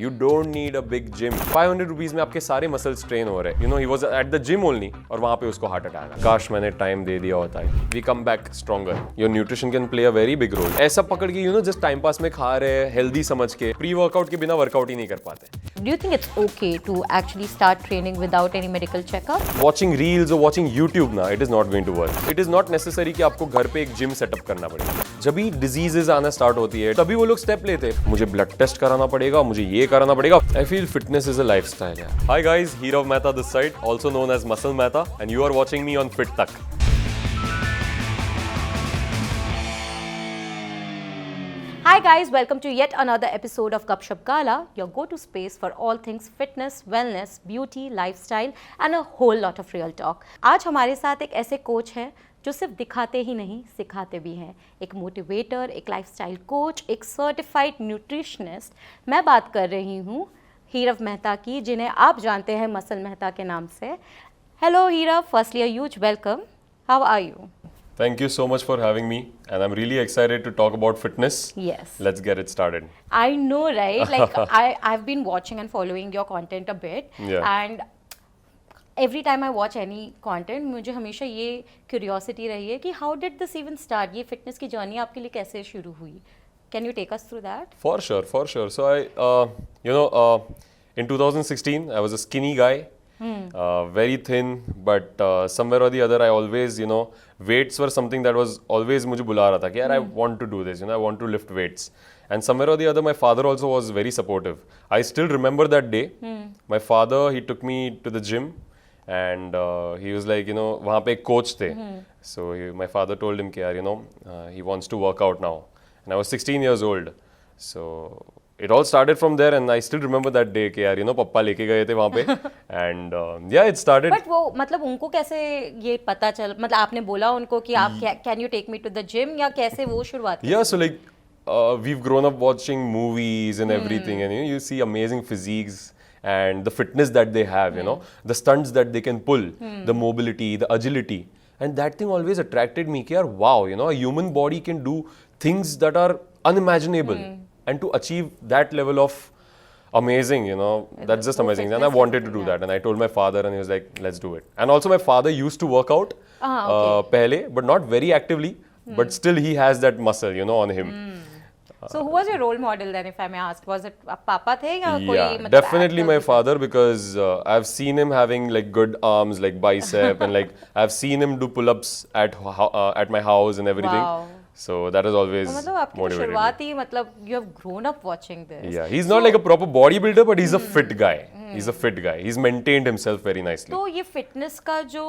You don't need a big gym. 500 rupees में आपके सारे मसल्स ट्रेन हो रहे हैं. You know, he was at the gym only और वहाँ पे उसको हार्ट अटैक आया. काश मैंने टाइम दे दिया होता है. We come back stronger. Your nutrition can play a very big role. ऐसा पकड़ के just टाइम पास में खा रहे हैं, healthy समझ के, प्री वर्कआउट के बिना वर्कआउट ही नहीं कर पाते. Do you think it's okay to actually start training without any medical checkup? Watching reels or watching YouTube ना, it is not going to work. It is not necessary कि आपको घर पे एक जिम सेटअप करना पड़ेगा. जब भी डिजीजेस आना स्टार्ट होती है तभी वो लोग स्टेप लेते हैं. मुझे ब्लड टेस्ट कराना पड़ेगा, मुझे ये कराना पड़ेगा. I feel fitness is a lifestyle. Hi guys, Hirav Mehta this side, also known as Muscle Mehta, and you are watching me on Fit Tak. Hi guys, welcome to yet another episode of Gupshup Gala, your go-to space for all things fitness, wellness, beauty, lifestyle and a whole lot of real talk. आज हमारे साथ एक ऐसे coach हैं जो सिर्फ दिखाते ही नहीं सिखाते भी हैं. एक मोटिवेटर, एक लाइफस्टाइल कोच, एक सर्टिफाइड न्यूट्रिशनिस्ट. मैं बात कर रही हूँ हीरव मेहता की, जिन्हें आप जानते हैं मसल मेहता के नाम से. Hello Hirav, firstly a huge welcome. How are you? Thank you so much for having me, and I'm really excited to talk about fitness. Yes. Let's get it started. I know, right? Like I've been watching and following your content a bit, Yeah. and every time I watch any content, मुझे हमेशा ये curiosity रही है कि how did this even start? ये fitness की journey आपके लिए कैसे शुरू हुई? Can you take us through that? For sure, for sure. So in 2016, I was a skinny guy. Very thin, but somewhere or the other I always, weights were something that was always मुझे बुला रहा था कि यार I want to do this, I want to lift weights. And somewhere or the other my father also was very supportive. I still remember that day. My father, he took me to the gym and he was like, वहाँ पे एक coach थे. So my father told him कि यार he wants to work out now. And I was 16 years old. So it all started from there and I still remember that day कि यार पप्पा लेके गए थे वहाँ पे and yeah, it started. But वो मतलब उनको कैसे ये पता चल, मतलब आपने बोला उनको कि आप can you take me to the gym, या कैसे वो शुरुआत? Yeah, so like we've grown up watching movies and everything and you see amazing physiques and the fitness that they have, the stunts that they can pull, the mobility, the agility, and that thing always attracted me कि यार wow, a human body can do things that are unimaginable. And to achieve that level of amazing, that's just amazing. And I wanted to do that. And I told my father and he was like, let's do it. And also my father used to work out pehle, but not very actively. But still he has that muscle, on him. So who was your role model then, if I may ask? Was it Papa the या कोई Yeah, मतलब definitely actor my भी? father because I've seen him having like good arms, like bicep, and like I've seen him do pull-ups at my house and everything. Wow. So that has always तो मतलब आपकी motivated me. शुरुआत ही मतलब you have grown up watching this. Yeah, he's not like a proper bodybuilder, but he's a fit guy. He's a fit guy. He's maintained himself very nicely. तो ये fitness का जो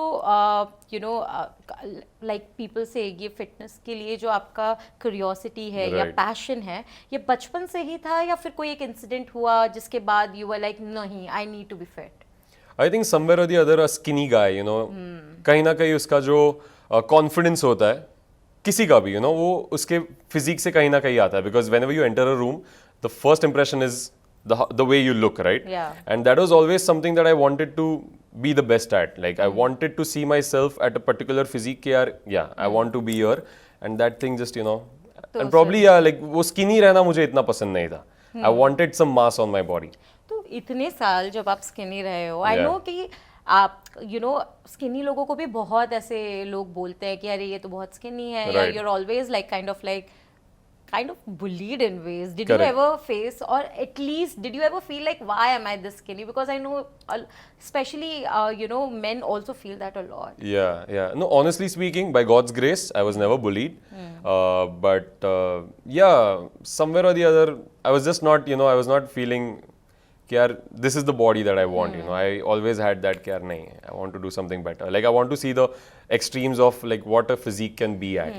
like people से ये fitness के लिए जो आपका क्यूरियोसिटी है या Right. पैशन है, ये बचपन से ही था या फिर कोई एक इंसिडेंट हुआ जिसके बाद यू वर लाइक नहीं, I need to be fit? I think somewhere or the other, a skinny guy, कहीं ना कहीं उसका जो confidence होता है, किसी का भी, वो उसके फिजिक से कहीं ना कहीं आता है. Because whenever you enter a room, the first impression is the way you look, right? Yeah. And that was always something that I wanted to be the best at. Like I wanted to see myself at a particular physique कि यार, yeah, I want to be here. And that thing just, and probably, yeah, like वो skinny रहना मुझे इतना पसंद नहीं था. I wanted some mass on my body. तो इतने साल जब आप स्किनी रहे हो, आई Yeah. नो कि आप स्किनी लोगों को भी बहुत ऐसे लोग बोलते हैं कि अरे ये तो बहुत स्किनी है, या Right. you're always like kind of bullied in ways. Did you Correct. ever face, or at least did you ever feel like why am I this skinny? Because I know especially men also feel that a lot. Yeah, yeah. No, honestly speaking, by God's grace, I was never bullied. But yeah, somewhere or the other, I was just not, I was not feeling, यार, this is the body that I want. I always had that, यार, नहीं, I want to do something better. Like I want to see the extremes of like what a physique can be at,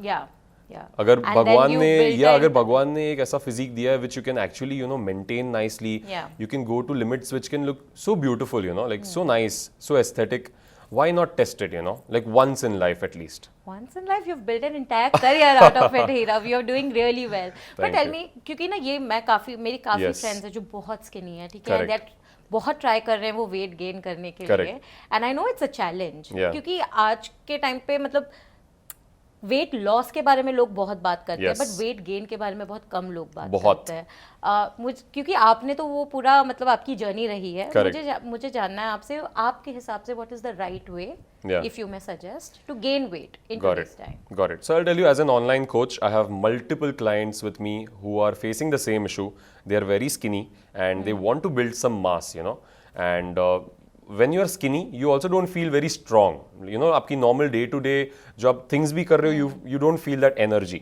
Yeah, yeah. अगर And भगवान then you ने build या an- अगर भगवान ने एक ऐसा फिजिक दिया है which you can actually maintain nicely, Yeah. you can go to limits which can look so beautiful, like so nice, so aesthetic. Why not test it, like once in life at least? Once in life you've built an entire career out of it, Hirav. You're doing really well. But Thank tell you. me, क्योंकि ना ये मेरी काफी Yes. Friends हैं जो बहुत skinny है, ठीक है, Correct. that बहुत ट्राई कर रहे हैं वो वेट गेन करने के लिए, Correct. And I know it's a challenge, Yeah. क्योंकि आज के टाइम पे मतलब वेट लॉस के बारे में लोग बहुत बात करते हैं, Yes. बट वेट गेन के बारे में बहुत कम लोग बात बहुत। करते हैं। क्योंकि आपने तो वो पूरा मतलब आपकी जर्नी रही है, Correct. मुझे जानना है आपसे, आपके हिसाब से what is the right way, Yeah. If you may suggest, to gain weight in Got today's it. Time? Got it. So I'll tell you, as an online coach, I have multiple clients with me who are facing the same issue. They are very skinny and they want to build some mass, you know. And when you are skinny, you also don't feel very strong. You know, आपकी normal day to day जो आप things भी कर रहे हो, you don't feel that energy.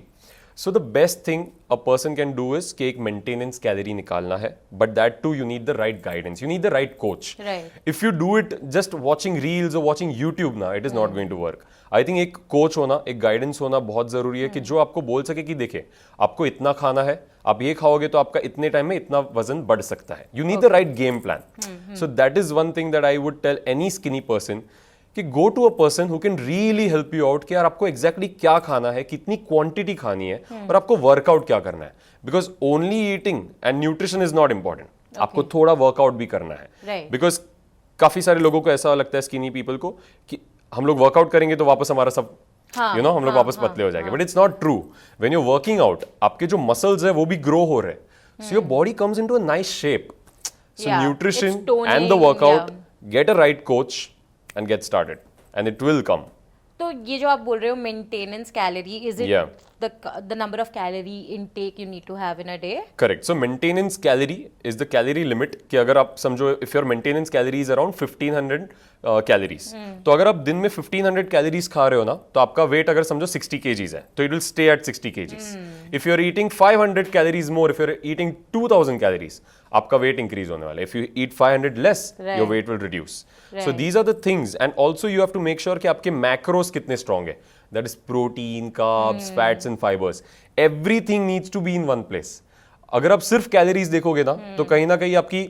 So the best thing a person can do is कि एक maintenance calorie निकालना है, but that too you need the right guidance. You need the right coach. Right. If you do it just watching reels or watching YouTube ना, it is not going to work. I think एक coach होना, एक guidance होना बहुत ज़रूरी है कि जो आपको बोल सके कि देखिए आपको इतना खाना है, आप ये खाओगे तो आपका इतने टाइम में इतना वजन बढ़ सकता है. You need the right game plan. So that is one thing that I would tell any skinny person कि go to a person who can really help you out कि यार आपको exactly क्या खाना है, कितनी quantity खानी है और आपको workout क्या करना है. Because only eating and nutrition is not important. आपको थोड़ा workout भी करना है. Right. Because काफी सारे लोगों को ऐसा लगता है skinny people को कि हम लोग वर्कआउट करेंगे तो वापस हमारा सब हम लोग वापस पतले हो जाएंगे. But it's not true. When you working out, आपके जो मसल्स है वो भी ग्रो हो रहे हैं. So your body comes into a nice shape. So Yeah, nutrition it's toning, and the workout, yeah. Get a right coach and get started and it will come. तो ये जो आप बोल रहे हो maintenance calorie, is it Yeah. the number of calorie intake you need to have in a day? Correct. So maintenance calorie is the calorie limit कि अगर आप समझो if your maintenance calorie is around 1500 calories, तो अगर आप दिन में 1500 calories खा रहे हो ना, तो आपका वेट अगर समझो 60 kgs है तो it will stay at 60 kgs. If you are eating 500 calories more, if you are eating 2000 calories, आपका वेट इंक्रीज होने वाला है. If you eat 500 less, Right. Your weight will reduce. So Right. These are the things. And also you have to make sure कि आपके macros कितने strong है. That is protein, carbs, fats and fibres. Everything needs to be in one place. अगर आप सिर्फ calories देखोगे ना कहीं आपकी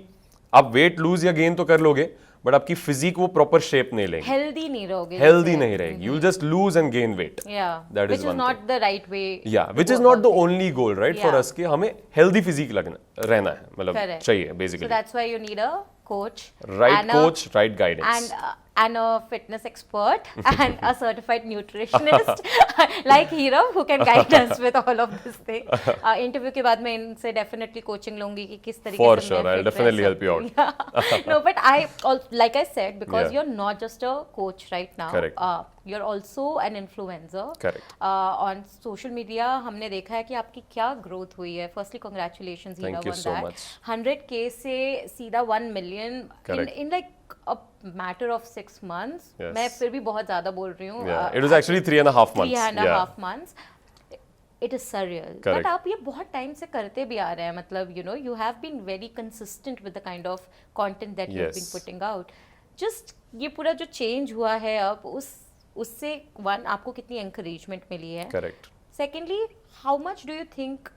आप वेट लूज या गेन तो कर लोगे, बट आपकी फिजिक वो प्रॉपर शेप नहीं लेंगे, हेल्दी नहीं रहोगे, हेल्दी नहीं रहेगी. You will just lose and gain weight. That which is is one not the right way. या which is not the only goal right for Yeah. अस कि हमें हेल्दी फिजिक रहना है, मतलब Correct. चाहिए So basically. that's why you need a coach, right and a- coach, right guidance. and a fitness expert and a certified nutritionist like Hero who can guide us with all of this thing. Interview के बाद मैं इनसे definitely coaching लूंगी कि किस तरीके For से sure, मैं I'll fit definitely रह help you सकती हूँ. No, but like I said, because Yeah. you're not just a coach right now. Correct. You're also an influencer. Correct. On social media हमने देखा है कि आपकी क्या growth हुई है. Firstly, congratulations, Hero, Thank you on so that. much. 100K से सीधा 1 million Correct. in like a matter of 6 months. Yes. मैं फिर भी बहुत ज्यादा बोल रही हूँ. Yeah, it was actually 3.5 months. 3.5 months. It is surreal. Correct. But आप ये बहुत टाइम से करते भी आ रहे हैं. मतलब you have been very consistent with the kind of content that you've been Yes. putting out. Just ये पूरा जो change हुआ है अब उससे one आपको कितनी encouragement मिली है. Correct. Secondly, how much do you think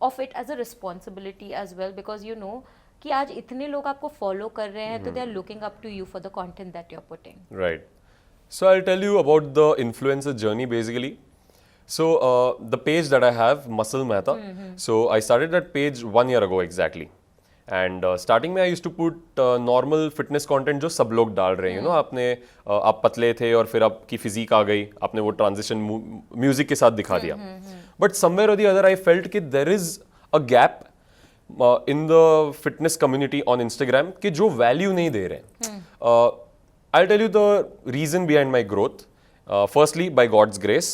of it as a responsibility as well, because you know कि आज इतने लोग आपको follow कर रहे हैं, तो they are looking up to you for the content that you're putting. Right. So I'll tell you about the influencer journey basically. So the page that I have, Muscle Mehta. So I started that page 1 year ago exactly. And starting में I used to put normal fitness content जो सब लोग डाल रहे हैं. You know, आपने आप पतले थे और फिर आपकी फिजिक आ गई, आपने वो ट्रांजिशन म्यूजिक के साथ दिखा दिया. But somewhere or the other I felt कि there is a gap in the fitness community on Instagram कि जो value नहीं दे रहे. I'll tell you the reason behind my growth. Firstly, by God's grace,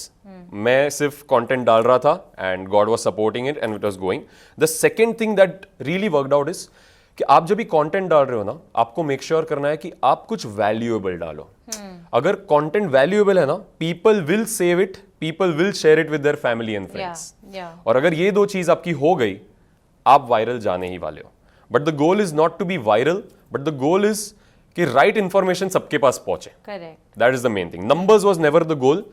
मैं सिर्फ content डाल रहा था and God was supporting it and it was going. The second thing that really worked out is कि आप जब भी content डाल रहे हो ना, आपको make sure करना है कि आप कुछ valuable डालो. अगर content valuable है ना, people will save it, people will share it with their family and friends. Yeah. और अगर ये दो चीज आपकी हो गई, आप वायरल जाने ही वाले हो. But the goal is not to be viral, but the goal is कि राइट इंफॉर्मेशन सबके पास पहुंचे. Correct. That is the main thing. Numbers was never the goal,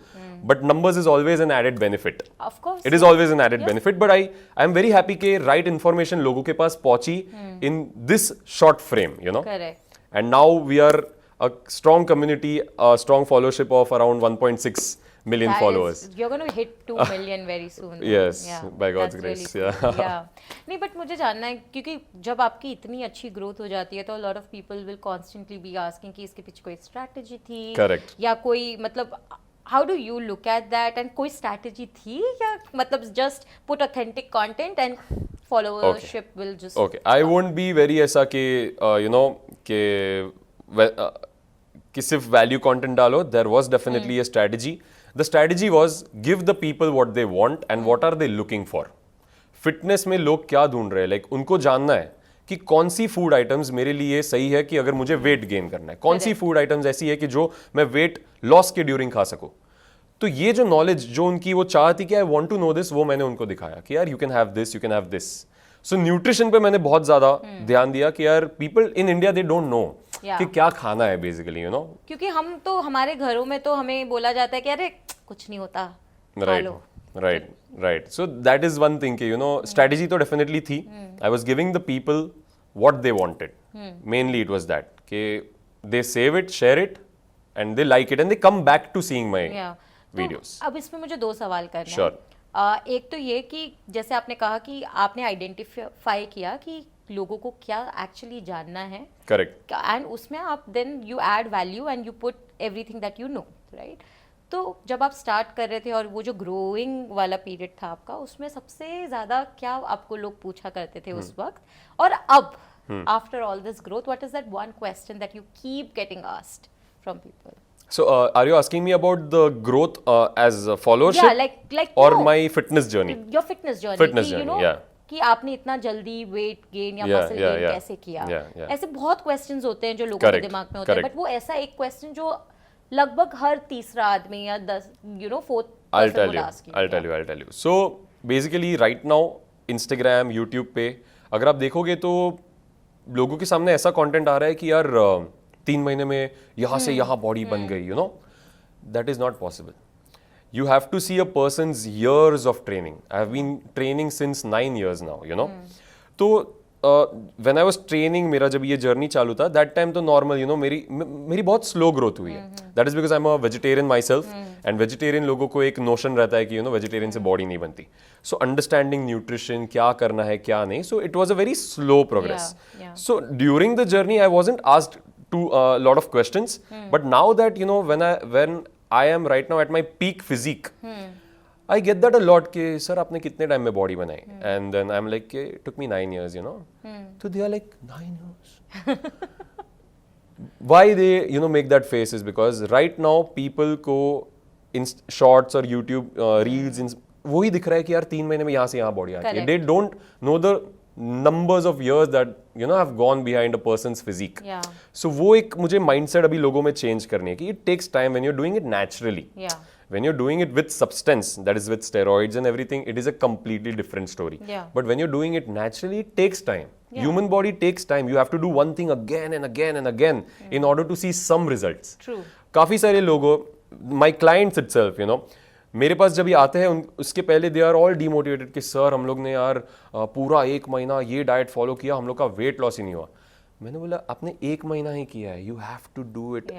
but numbers is always an added benefit. Of course. It is always an added benefit, but I am very happy कि right information लोगों के पास पहुंची in this short frame, you know. Correct. And now we are a strong community, a strong followership of around 1.6 million That followers. you're going to hit 2 million very soon. Yes, by God's that's grace, really yeah. cool. Yeah. नहीं, but मुझे जानना है क्योंकि जब आपकी इतनी अच्छी growth हो जाती है तो a lot of people will constantly be asking कि इसके पीछे कोई strategy थी Correct. या कोई मतलब how do you look at that and कोई strategy थी या मतलब just put authentic content and followership will just Okay, I won't be very ऐसा कि you know कि सिर्फ वैल्यू कंटेंट डालो. There was definitely a strategy. The strategy was give the people what they want and what are they looking for. Fitness में लोग क्या ढूंढ रहे हैं, लाइक उनको जानना है कि कौन सी फूड आइटम्स मेरे लिए सही है कि अगर मुझे वेट गेन करना है, कौन सी फूड आइटम्स ऐसी है कि जो मैं वेट लॉस के ड्यूरिंग खा सकूं. तो ये जो नॉलेज जो उनकी वो चाहती कि I want to know this, वो मैंने उनको दिखाया कि यार you can have this, you can have this. So nutrition पे मैंने बहुत ज्यादा ध्यान दिया कि यार people in India they don't know कि क्या खाना है बेसिकली, यू नो. क्योंकि हम तो हमारे घरों में तो हमें बोला जाता है कि अरे कुछ नहीं होता, खा लो. Right. So that is one thing कि you know strategy तो definitely थी. I was giving the people what they wanted. Mainly it was that कि they save it, share it, and they like it and they come back to seeing my videos. तो अब इसमें मुझे 2 सवाल करना Sure. है. एक तो ये कि जैसे आपने कहा कि आपने आइडेंटिफाई किया कि लोगों को क्या एक्चुअली जानना है. Correct. एंड उसमें आप then you add value and you put everything that you know, right. तो जब आप स्टार्ट कर रहे थे और वो जो ग्रोइंग वाला पीरियड था आपका, उसमें सबसे ज़्यादा क्या आपको लोग पूछा करते थे उस वक्त, और अब after all this growth what is that one question that you keep getting asked from people? So are you asking me about the growth as a followership? Yeah, like or no, my fitness journey? your fitness journey. Fitness कि, you journey, know, yeah. कि आपने इतना जल्दी weight gain या Yeah, muscle yeah, gain yeah. कैसे किया. Yeah. ऐसे बहुत क्वेश्चंस होते हैं जो लोगों के Correct, दिमाग में होते हैं, correct. बट वो ऐसा एक क्वेश्चन जो लगभग हर तीसरा आदमी या 10 fourth I'll tell you. So basically right now Instagram, YouTube पे अगर आप देखोगे तो लोगों के सामने ऐसा कंटेंट आ रहा है कि यार 3 महीने में यहाँ से यहाँ बॉडी बन गई, you know. That is not possible. You have to see a person's years of training. I have been training since 9 years now, you know. तो when I was training, मेरा जब ये जर्नी चालू था, that time तो normal, you know, मेरी बहुत slow growth हुई है. That is because I'm a vegetarian myself, and vegetarian लोगों को एक notion रहता है कि you know vegetarian से body नहीं बनती. So understanding nutrition, क्या करना है क्या नहीं, so it was a very slow progress. Yeah. So during the journey, I wasn't asked to a lot of questions, but now that you know when I am right now at my peak physique, I get that a lot कि sir आपने कितने time में body बनाई, and then I'm like it took me 9 years, you know. So they are like 9 years. Why they you know make that face is because right now people को in shorts और YouTube reels वही दिख रहा है कि यार 3 महीने में यहाँ से यहाँ बॉडी आ गई. They don't know the numbers of years that you know have gone behind a person's physique. Yeah. So वो एक मुझे mindset अभी लोगों में change करनी है कि it takes time when you're doing it naturally. Yeah. When you're doing it with substance, that is with steroids and everything, it is a completely different story. Yeah. But when you're doing it naturally, it takes time. Yeah. Human body takes time. You have to do one thing again and again and again in order to see some results. True. काफी सारे लोगों, my clients itself, you know, मेरे पास जब ये आते हैं उसके पहले दे आर ऑल डिमोटिवेटेड कि सर हम लोग ने यार पूरा 1 महीना ये डाइट फॉलो किया, हम लोग का वेट लॉस ही नहीं हुआ. मैंने बोला आपने 1 महीना ही किया है, you have to do it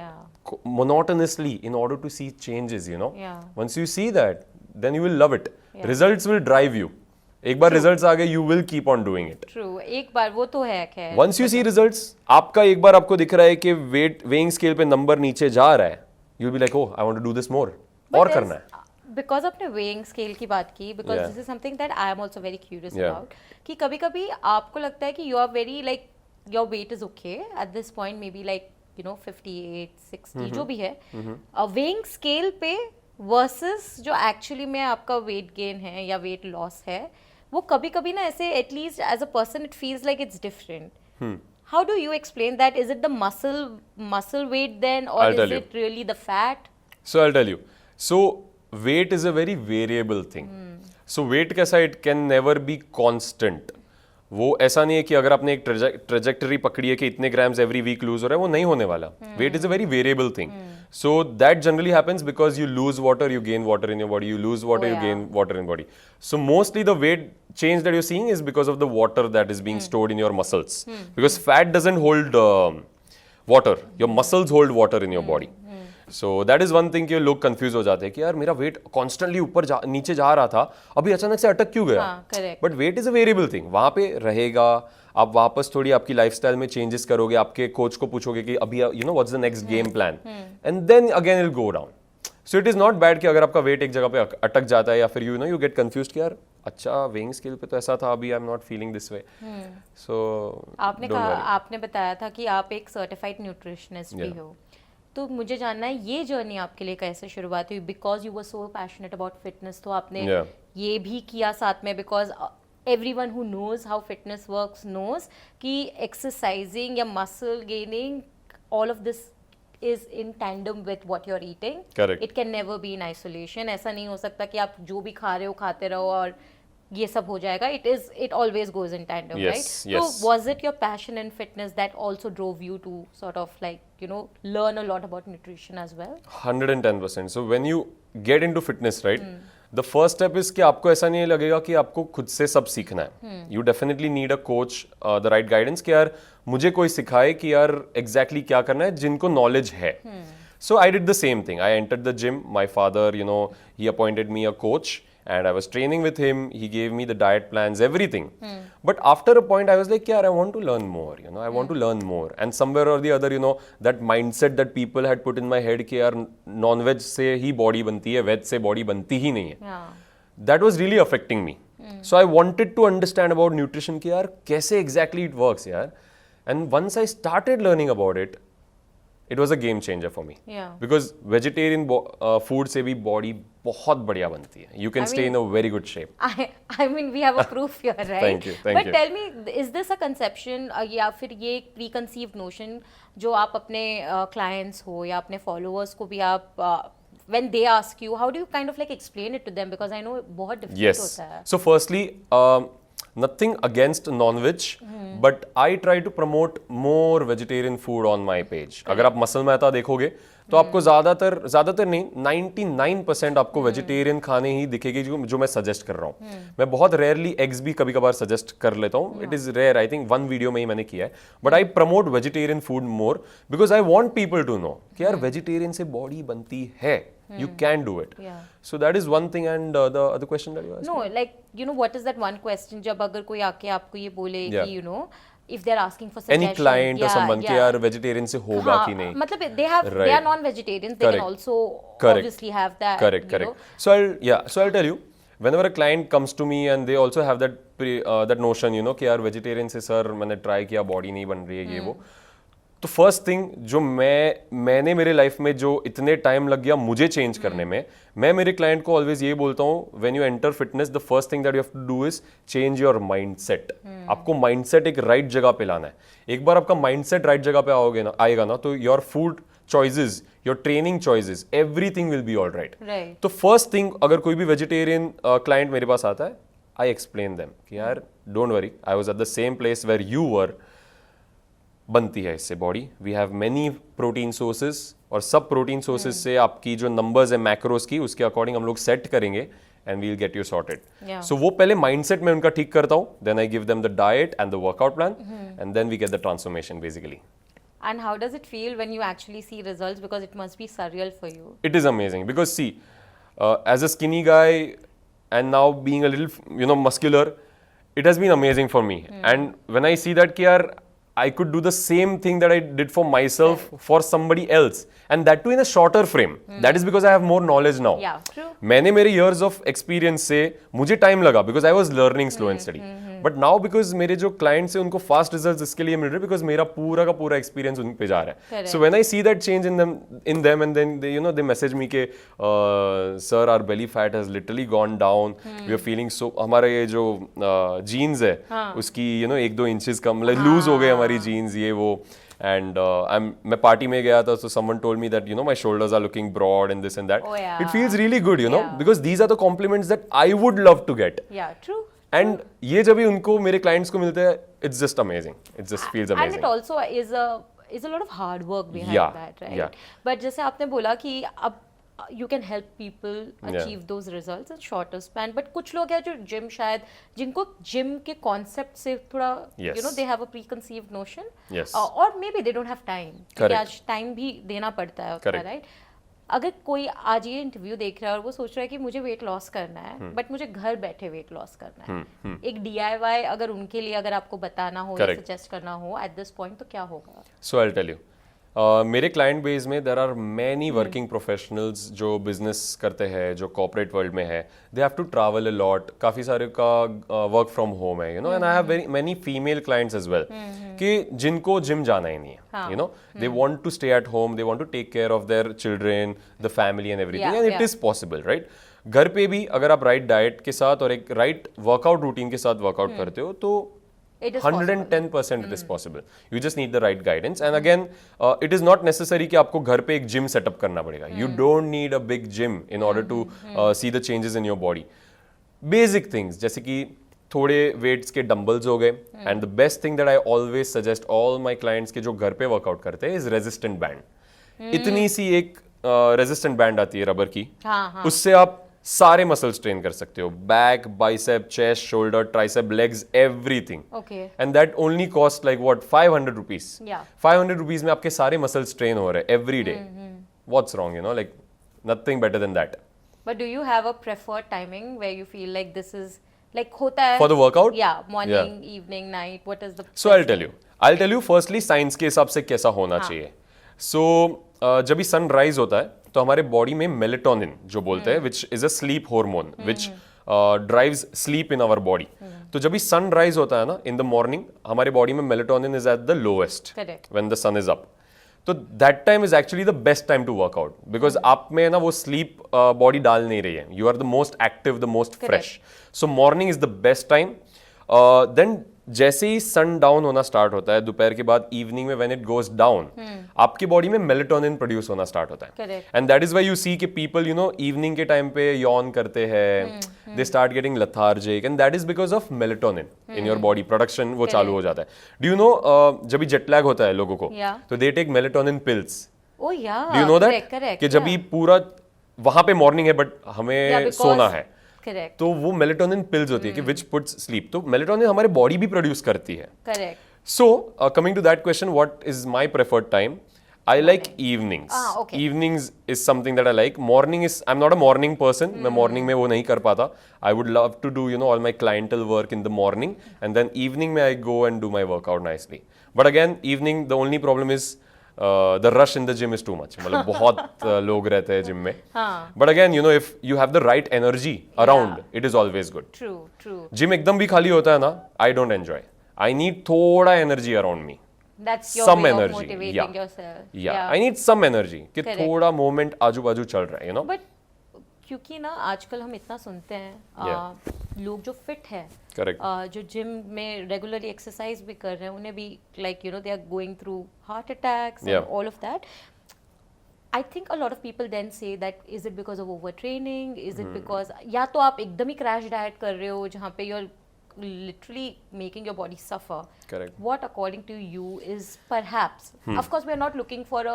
monotonously in order to see changes, you know. Once you see that, then you will love it. Results will drive you. एक बार रिजल्ट्स आ गए, you will keep on doing it. True. एक बार वो तो है खैर. Once you see results, आपका एक बार आपको दिख रहा है कि weighing scale पे नंबर नीचे जा रहा है, you'll be like, oh, I want to do this more. और करना है. बिकॉज आपने वेइंग स्केल की बात की, because this is something that I am also very curious about, कि कभी कभी आपको लगता है कि you are very like your weight is okay at this point, maybe like you know 58, 60 जो भी है, वेइंग स्केल पे वर्सेस जो एक्चुअली में आपका वेट गेन है या वेट लॉस है, वो कभी कभी ना ऐसे at least as a person it feels like it's different. How do you explain that? Is it the muscle weight then, और is it really the fat? So I'll tell you. So weight is a very variable thing. So weight कैसा, it can never be constant. वो ऐसा नहीं है कि अगर आपने एक ट्रेजेक्टरी पकड़ी है कि इतने ग्राम्स एवरी वीक लूज हो रहा है, वो नहीं होने वाला. Weight is a very variable thing. So that generally happens because you lose water, you gain water in your body, you lose water, you gain water in body. So mostly the weight change that you're seeing is because of the water that is being stored in your muscles. Because fat doesn't hold water. Your muscles hold water in your body. So that is one thing कि लोग confuse हो जाते हैं कि यार मेरा wait constantly ऊपर नीचे जा रहा था, अभी अचानक से अटक क्यों गया. But weight is a variable thing. वहाँ पे रहेगा, आप वापस थोड़ी आपकी लाइफस्टाइल में चेंजेस करोगे, आपके कोच को पूछोगे कि अभी you know what's the next game plan, and then again it will go down. So it is not bad कि अगर आपका वेट एक जगह पे अटक जाता है या फिर यू गेट कंफ्यूज कि यार अच्छा वेइंग स्केल पे तो ऐसा था, अभी I am not feeling this way. So आपने बताया था कि आप एक सर्टिफाइड न्यूट्रिशनिस्ट भी हो, तो मुझे जानना है ये जर्नी आपके लिए कैसे शुरुआत हुई, because you were so passionate about fitness, तो आपने ये भी किया साथ में, because everyone who knows how fitness works knows कि exercising या muscle gaining, all of this is in tandem with what you're eating. Correct. It can never be in isolation. ऐसा नहीं हो सकता कि आप जो भी खा रहे हो खाते रहो और ये सब हो जाएगा. It always goes in tandem, Yes, right? yes. So was it your passion in fitness that also drove you to sort of like, you know, learn a lot about nutrition as well? 110%. So when you get into fitness, right? The first step is कि आपको ऐसा नहीं लगेगा कि आपको खुद से सब सीखना है. You definitely need a coach, the right guidance कि यार मुझे कोई सिखाए कि यार exactly क्या करना है, जिनको knowledge है. So I did the same thing. I entered the gym. My father, he appointed me a coach. And I was training with him. He gave me the diet plans, everything. But after a point, I was like, "Yeah, I want to learn more. I want to learn more." And somewhere or the other, that mindset that people had put in my head, कि यार non-veg से ही body बनती है, veg से body बनती ही नहीं है. Yeah. That was really affecting me. So I wanted to understand about nutrition, कि यार कैसे exactly it works, यार. And once I started learning about it, it was a game changer for me. Yeah. Because vegetarian food से भी body बहुत बढ़िया बनती है. You can stay in a very good shape. I mean, we have a proof here, right? Thank you. But tell me, is this a conception या फिर ये एक preconceived notion जो आप अपने clients हो या अपने followers को भी आप when they ask you, how do you kind of like explain it to them? Because I know बहुत difficult होता है. So firstly, nothing against non-veg, but I try to promote more vegetarian food on my page. अगर आप muscle Mehta देखोगे तो आपको ज़्यादातर नहीं 99% आपको वेजिटेरियन खाने ही दिखेगी जो मैं सजेस्ट कर रहा हूँ. मैं बहुत रेयरली एग्स भी कभी कभार सजेस्ट कर लेता हूँ. It is rare. I think 1 video में ही मैंने किया है. But I promote vegetarian food more because I want people to know कि यार वेजिटेरियन से बॉडी बनती है. You can do it. Yeah. So that is one thing. And the other question that you asked. No, like what is that one question जब अगर कोई आके आपको ये बोले कि if they're asking for any suggestion, client or someone कि यार vegetarian से होगा कि नहीं. मतलब they are non-vegetarians, they can also obviously have that. Correct. So I'll tell you, whenever a client comes to me and they also have that notion, कि यार vegetarian से sir मैंने try किया body नहीं बन रही है ये वो. तो फर्स्ट थिंग जो मैंने मेरे लाइफ में जो इतने टाइम लग गया मुझे चेंज करने में, मैं मेरे क्लाइंट को ऑलवेज ये बोलता हूँ, when you enter fitness the first thing that you have to do is change your mindset. आपको माइंडसेट एक राइट जगह पे लाना है. एक बार आपका माइंडसेट राइट जगह पे आएगा ना तो your food choices, your training choices, everything will be all right. तो फर्स्ट थिंग, अगर कोई भी वेजिटेरियन क्लाइंट मेरे पास आता है, आई एक्सप्लेन देम कि यार don't worry, I was at the same place where you were. बनती है इससे body. We have many protein sources और सब प्रोटीन सोर्सेज से आपकी जो नंबर्स है मैक्रोस की, उसके अकॉर्डिंग हम लोग सेट करेंगे and we will get you sorted. So वो पहले माइंडसेट में उनका ठीक करता हूँ, then I give them the diet and the workout plan and then we get the transformation basically. And how does it feel when you actually see results? Because it must be surreal for you. It is amazing because see, as a skinny guy and now being a little muscular, it has been amazing for me. And when I see that कि यार I could do the same thing that I did for myself for somebody else, and that too in a shorter frame. That is because I have more knowledge now. Yeah, true. मैंने मेरे years of experience से मुझे time लगा because I was learning slow and steady. But now because मेरे जो clients हैं उनको fast results इसके लिए मिल रहे because मेरा पूरा का पूरा experience उन पे जा रहा है. So when I see that change in them and then they message me के sir our belly fat has literally gone down. We are feeling so, हमारा ये जो jeans है उसकी 1-2 inches कम लूज हो गए हमारी jeans ये वो. And मैं पार्टी में गया था, so someone told me that my shoulders are looking broad and this and that. Oh, yeah. It feels really good, because these are the compliments that I would love to get. Yeah, true. And ये जब भी उनको मेरे clients को मिलते हैं, it's just amazing. It just feels amazing. And it also is a lot of hard work behind that, right? Yeah. But जैसे आपने बोला कि अब you can help people achieve those results in shorter span. But कुछ लोग हैं जो gym शायद जिनको जिम के कॉन्सेप्ट से थोड़ा they have a preconceived notion. Yes. Or maybe they don't have time. क्योंकि आज टाइम भी देना पड़ता है उतना, Correct. right? अगर कोई आज ये इंटरव्यू देख रहा है और वो सोच रहा है कि मुझे वेट लॉस करना है बट मुझे घर बैठे वेट लॉस करना है, एक DIY अगर उनके लिए अगर आपको बताना हो या सजेस्ट करना हो एट दिस पॉइंट तो क्या होगा? So I'll tell you. मेरे क्लाइंट बेस में there are many working professionals जो बिजनेस करते हैं, जो कॉर्पोरेट वर्ल्ड में है. They have to travel a lot. काफ़ी सारे का वर्क फ्रॉम होम है, you know. And I have very many female clients as well कि जिनको जिम जाना ही नहीं है, you know. They want to stay at home, they want to take care of their children, the family and everything, and it is possible, right. घर पे भी अगर आप राइट डाइट के साथ और एक राइट वर्कआउट रूटीन के साथ वर्कआउट करते हो तो 110% it is possible. You just need the right guidance. And again, it is not necessary कि आपको घर पे एक gym setup करना पड़ेगा. You don't need a big gym in order to see the changes in your body. Basic things जैसे कि थोड़े weights के dumbbells हो गए. And the best thing that I always suggest all my clients के जो घर पे workout करते हैं is resistant band. इतनी सी एक resistant band आती है रबर की. उससे आप सारे मसल्स ट्रेन कर सकते हो. Back, bicep, chest, shoulder, tricep, legs, everything. And that only cost like what 500 rupees. 500 rupees में आपके सारे मसल्स ट्रेन हो रहे हैं every day. What's wrong, you know, like nothing better than that. But do you have a preferred timing where you feel like this is like होता है for the workout? या morning, evening, night, what is the? So I will tell you firstly science के हिसाब से कैसा होना चाहिए. सो जब भी सन राइज होता है तो हमारे बॉडी में मेलेटोनिन जो बोलते हैं, which is a sleep hormone which drives sleep in our body. तो जब भी सन राइज होता है ना इन द मॉर्निंग, हमारे बॉडी में melatonin is at the lowest when the sun is up. तो that time is actually the best time to workout because आप में ना वो स्लीप बॉडी डाल नहीं रही है. You are the most active, the most fresh. So morning is the best time. Then जैसे ही सन डाउन होना स्टार्ट होता है दोपहर के बाद, इवनिंग में व्हेन इट गोज डाउन, आपकी बॉडी में मेलेटोनिन प्रोड्यूस होना स्टार्ट होता है. And that is why you see कि पीपल, यू नो, इवनिंग के टाइम पे यॉन करते हैं, they start getting lethargic, and that is because of melatonin in your body. Production वो चालू हो जाता है. डू यू नो जब भी जेट लैग होता है लोगों को, तो they take melatonin pills. Do you know that कि जब भी पूरा वहां पे मॉर्निंग है बट हमें सोना है, तो वो मेलेटोनिन पिल्स होती है कि विच पुट्स स्लीप. तो मेलेटोनिन हमारे बॉडी भी प्रोड्यूस करती है. Correct. So coming to that question, what is my preferred time? I like evenings. Okay. Evenings is something that I like. Morning is, I'm not a morning person. मैं morning में वो नहीं कर पाता. I would love to do, you know, all my clientele work in the morning, and then evening में I go and do my workout nicely. But again, evening the only problem is the rush in the gym is too much. मतलब बहुत लोग रहते हैं gym में. But again, you know, if you have the right energy around, it is always good. True. Gym एकदम भी खाली होता है ना, I don't enjoy. I need थोड़ा energy around me. That's your some way energy. of motivating yourself. Yeah. I need some energy कि थोड़ा moment आजू बाजू चल रहा है, you know. But क्योंकि ना आजकल हम इतना सुनते हैं लोग जो फिट है, जो जिम में रेगुलरली एक्सरसाइज भी कर रहे हैं, उन्हें भी like you know they are going through heart attacks and all of that. I think a lot of people then say that is it because of overtraining? Is it because या तो आप एकदम ही क्रैश डाइट कर रहे हो जहाँ पे you're literally making your body suffer. Correct. What according to you is perhaps, of course we are not looking for a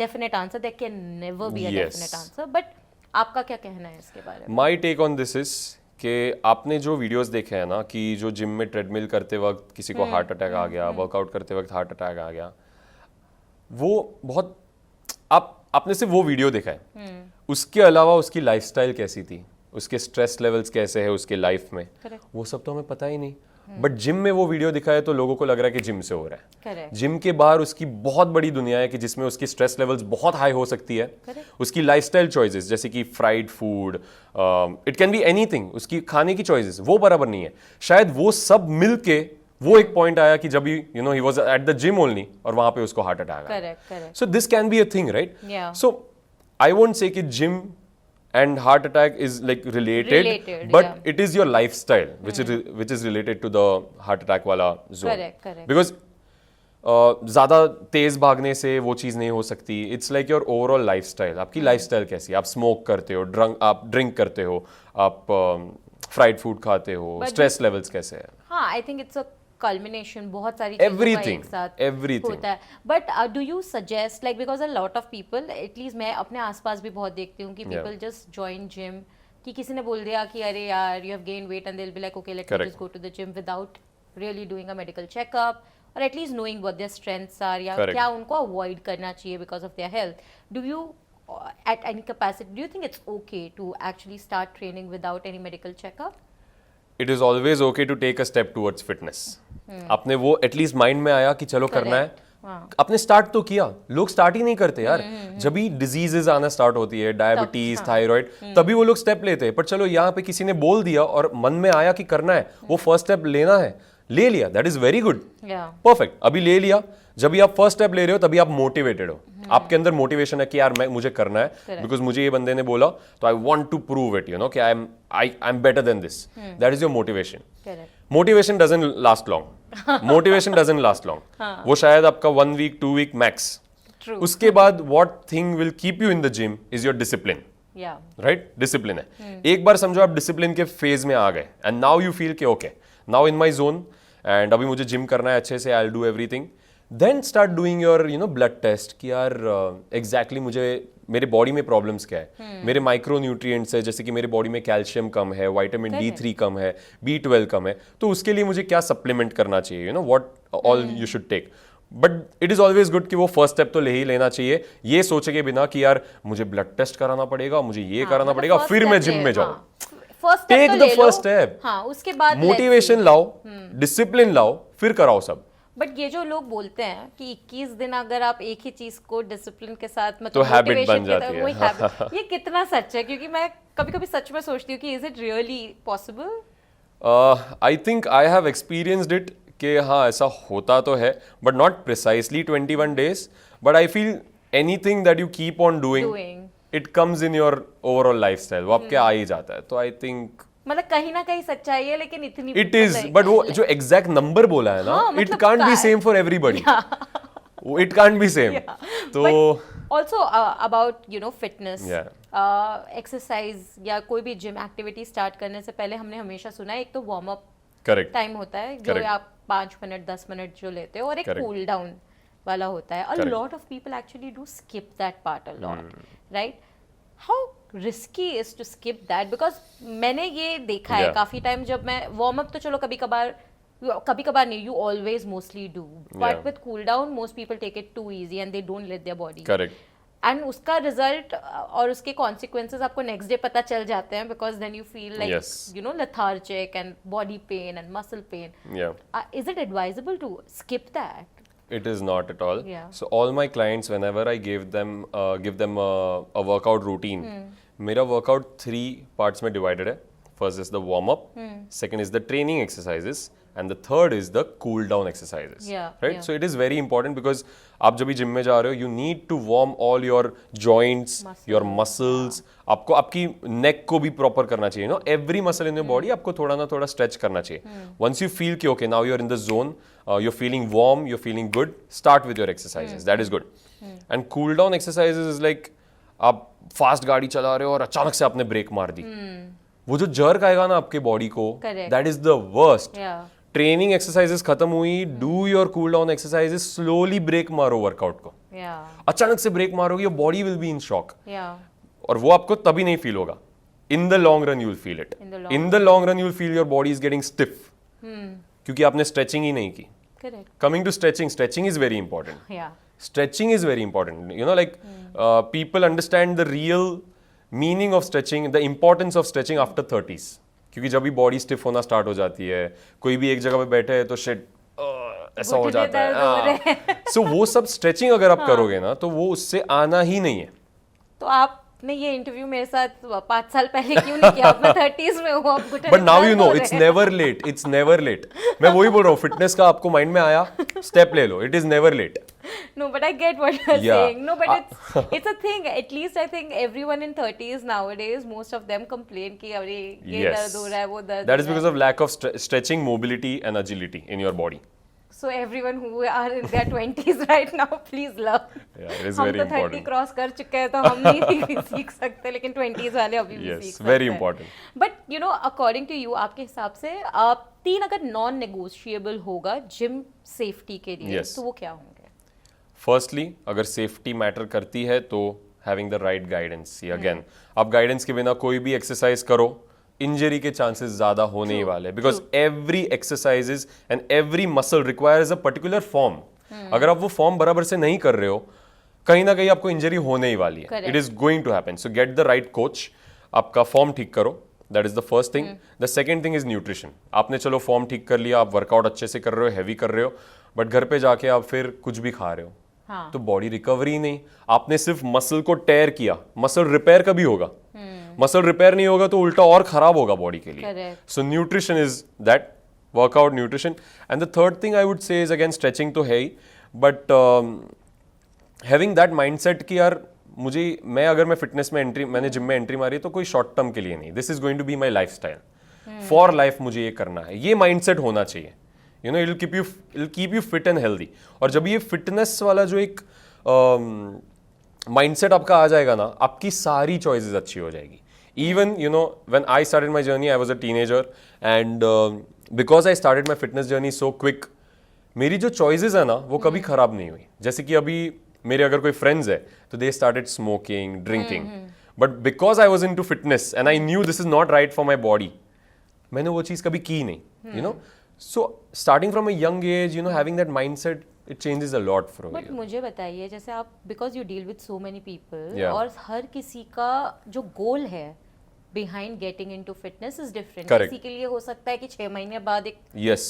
definite answer, there can never be a definite answer, but आपका क्या कहना है इसके बारे में? My take on this is कि आपने जो वीडियोस देखे हैं ना कि जो जिम में ट्रेडमिल करते वक्त किसी को हार्ट अटैक आ गया, वर्कआउट करते वक्त हार्ट अटैक आ गया, वो बहुत आपने सिर्फ वो वीडियो देखा है. उसके अलावा उसकी लाइफस्टाइल कैसी थी, उसके स्ट्रेस लेवल्स कैसे है उसके लाइफ में, वो सब तो हमें पता ही नहीं. बट जिम में वो वीडियो दिखाए तो लोगों को लग रहा है कि जिम से हो रहा है. जिम के बाहर उसकी बहुत बड़ी दुनिया है कि जिसमें उसकी स्ट्रेस लेवल्स बहुत हाई हो सकती है. उसकी लाइफस्टाइल चॉइसेस जैसे कि fried food, it can be anything, उसकी खाने की चॉइसेस वो बराबर नहीं है. शायद वो सब मिलके वो एक पॉइंट आया कि जब you know he was at the gym only और वहां पे उसको हार्ट अटैक आया. So this can be a thing, right? So I won't say कि gym and heart attack is like related but it is your lifestyle which is related to the heart attack wala zone. Correct. Because ज़्यादा तेज भागने से वो चीज़ नहीं हो सकती. It's like your overall lifestyle. आपकी lifestyle कैसी है? आप स्मोक करते हो, आप ड्रिंक करते हो, आप फ्राइड फूड खाते हो, स्ट्रेस लेवल्स कैसे है? हाँ, I think it's a culmination, बहुत सारी चीज़ों का एक साथ होता है. But do you suggest like because a lot of people, at least मैं अपने आसपास भी बहुत देखती हूँ कि पीपल जस्ट जॉइन जिम कि किसी ने बोल दिया कि अरे यार you have gain weight and they will be like okay let's just go to the gym without really doing a medical checkup और at least knowing what their strengths are या क्या उनको अवॉइड करना चाहिए because of their health. Do you at any capacity, do you think it's okay to actually start training without any medical checkup? It is always okay to take a step towards fitness. आपने वो at least mind में आया कि चलो करना है आपने start तो किया, लोग स्टार्ट ही नहीं करते यार। जब भी डिजीजेस आना स्टार्ट होती है, डायबिटीज, थायराइड, तभी वो लोग स्टेप लेते हैं। पर चलो यहाँ पे किसी ने बोल दिया और मन में आया कि करना है, वो फर्स्ट स्टेप लेना है, ले लिया, that is very good, perfect. अभी ले लिया, जब भी आप फर्स्ट स्टेप ले रहे हो तभी आप मोटिवेटेड हो, आपके अंदर मोटिवेशन है कि यार मुझे करना है, बिकॉज मुझे ये बंदे ने बोला तो I want to prove it, you know, कि I am better than this, that is your motivation. Motivation doesn't last long, motivation doesn't last long, वो शायद आपका 1 वीक 2 वीक मैक्स। उसके बाद what thing will keep you in the gym is your discipline, right? Discipline है। एक बार समझो आप discipline के फेज में आ गए एंड नाउ यू फील कि okay, now in my zone, and अभी मुझे जिम करना है अच्छे से, I will do everything. Then start doing your blood test कि यार एग्जैक्टली मुझे मेरे बॉडी में प्रॉब्लम्स क्या है, मेरे माइक्रो न्यूट्रिएंट्स है, जैसे कि मेरे बॉडी में कैल्शियम कम है, विटामिन D3 कम है, B12 कम है, तो उसके लिए मुझे क्या सप्लीमेंट करना चाहिए, you know what all you should take. But it is always good कि वो फर्स्ट स्टेप तो ले ही लेना चाहिए, ये सोचे के बिना कि यार मुझे ब्लड टेस्ट कराना पड़ेगा, मुझे ये कराना पड़ेगा, फिर मैं जिम में जाऊँ। टेक द फर्स्ट स्टेप, उसके बाद मोटिवेशन लाओ, डिसिप्लिन लाओ, फिर कराओ सब। बट ये जो लोग बोलते हैं कि 21 दिन अगर आप एक ही चीज को डिसिप्लिन के साथ मतलब तो हैबिट बन जाती है, वही हैबिट, ये कितना सच है? क्योंकि मैं कभी कभी सच में सोचती हूँ कि is it really possible? I think I have experienced it कि हाँ ऐसा होता तो है, but not precisely 21 days, but I feel anything that you keep on doing it comes in your overall lifestyle, वो आपके आ ही जाता है। तो आई थिंक मतलब कहीं ना कहीं सच्चाई है, लेकिन इतनी इट इज, बट वो जो एग्जैक्ट नंबर बोला है ना, it can't be same for everybody, it can't be same. तो ऑल्सो अबाउट फिटनेस, एक्सरसाइज या कोई भी जिम एक्टिविटी स्टार्ट करने से पहले हमने हमेशा सुना है एक तो वार्म अप टाइम होता है जो आप 5 मिनट 10 मिनट जो लेते हो, और एक कूल डाउन वाला होता है। A lot of people actually do skip that part a lot, right? How risky is to skip that? Because मैंने ये देखा है काफी टाइम, जब मैं वार्म अप तो चलो कभी कभार नहीं, you always mostly do, but with cool down most people take it too easy and they don't let their body, correct, and उसका रिजल्ट और उसके कॉन्सिक्वेंसेस आपको नेक्स्ट डे पता चल जाते हैं, because then you feel like lethargic and body pain and muscle pain. Is it advisable to skip that? It is not at all. So all my clients, whenever I give them a workout routine, मेरा workout 3 parts में divided है. First is the warm up, second is the training exercises, and the third is the cool down exercises. Right? So it is very important because आप जब भी gym में जा रहे हो, you need to warm all your joints, your muscles. आपको आपकी neck को भी proper करना चाहिए, no? Every muscle in your body आपको थोड़ा ना थोड़ा stretch करना चाहिए. Once you feel कि okay, now you're in the zone, you're feeling warm, you're feeling good, start with your exercises. That is good. And cool down exercises is like आप fast गाड़ी चला रहे हो और अचानक से आपने ब्रेक मार दी, वो जो जर्क आएगा ना आपके बॉडी को, that is the worst. Training exercises खत्म हुई, do your cool down exercises, slowly break मारो वर्कआउट को। अचानक से ब्रेक मारोगे, your body will be in shock, और वो आपको तभी नहीं फील होगा। In the long run you will feel it, in the long run you will feel your body is getting stiff, क्योंकि आपने स्ट्रेचिंग ही नहीं की। Coming to stretching, stretching is very important. Stretching is very important, you know, like people understand the real meaning of stretching, the importance of stretching after 30s, क्योंकि जब भी body stiff होना start हो जाती है, कोई भी एक जगह पे बैठे है तो शिट ऐसा हो जाता है। सो वो सब स्ट्रेचिंग अगर आप करोगे ना, तो वो उससे आना ही नहीं है। तो आपने ये इंटरव्यू मेरे साथ 5 साल पहले क्यों नहीं किया? आप 30s में हो, आप but now you know it's never late, it's never late. मैं वही बोल रहा हूँ, फिटनेस का आपको माइंड में आया, स्टेप ले लो, it is never late. No, but I get what you're saying. No, but it's a thing. At least I think everyone in 30s nowadays, most of them complain कि अरे ये दर्द हो रहा है, वो दर्द। That is because of lack of stretching, mobility and agility in your body. So everyone who are in their 20s right now, please love. Yeah, it is हम very तो 30 important. क्रॉस कर चुके हैं, तो हम नहीं सीख सकते, लेकिन 20s वाले अभी भी सीख सकते हैं। Very important. But you know, according to you, आपके हिसाब से 3 अगर नॉन नेगोशिएबल होगा जिम सेफ्टी के लिए, तो वो क्या होंगे? फर्स्टली, अगर सेफ्टी मैटर करती है तो having the right guidance. Again, आप गाइडेंस के बिना कोई भी एक्सरसाइज करो, इंजरी के चांसेस ज्यादा होने ही वाले, because every exercises and every muscle requires a particular form. अगर आप वो फॉर्म बराबर से नहीं कर रहे हो, कहीं ना कहीं आपको इंजरी होने ही वाली है। It is going to happen. So get the right coach, आपका फॉर्म ठीक करो, that is the first thing. The second thing is nutrition. आपने चलो फॉर्म ठीक कर लिया, आप वर्कआउट अच्छे से कर रहे हो, हैवी कर रहे हो, बट घर पे जाके आप फिर कुछ भी खा रहे हो, हाँ. तो बॉडी रिकवरी नहीं, आपने सिर्फ मसल को टेयर किया, मसल रिपेयर कभी होगा? मसल रिपेयर नहीं होगा तो उल्टा और खराब होगा बॉडी के लिए. Correct. So nutrition is that, workout, nutrition. And the third thing I would say is again stretching तो है ही, बट हैविंग दैट माइंडसेट कि यार अगर मैं फिटनेस में मैंने जिम में एंट्री मारी तो कोई शॉर्ट टर्म के लिए नहीं, this is going to be my life style, for life मुझे ये करना है, ये माइंडसेट होना चाहिए. You know, it keep you fit and healthy. और जब ये फिटनेस वाला जो एक माइंडसेट आपका आ जाएगा ना, आपकी सारी चॉइसेस अच्छी हो जाएगी. Even, you know, when I started my journey, I was a teenager, and because I started my fitness journey so quick, मेरी जो choices है ना वो कभी खराब नहीं हुई. जैसे कि अभी मेरे अगर कोई friends है तो they started smoking, drinking, but because I was into fitness and I knew this is not right for my body, मैंने वो चीज़ कभी की नहीं. You know, so starting from a young age, you know, having that mindset, it changes a lot for but you. मुझे बताइए, जैसे आप because you deal with so many people, Yeah. और हर किसी का जो गोल है behind getting into fitness is different. Correct. किसी के लिए हो सकता है कि 6 महीने बाद एक Yes.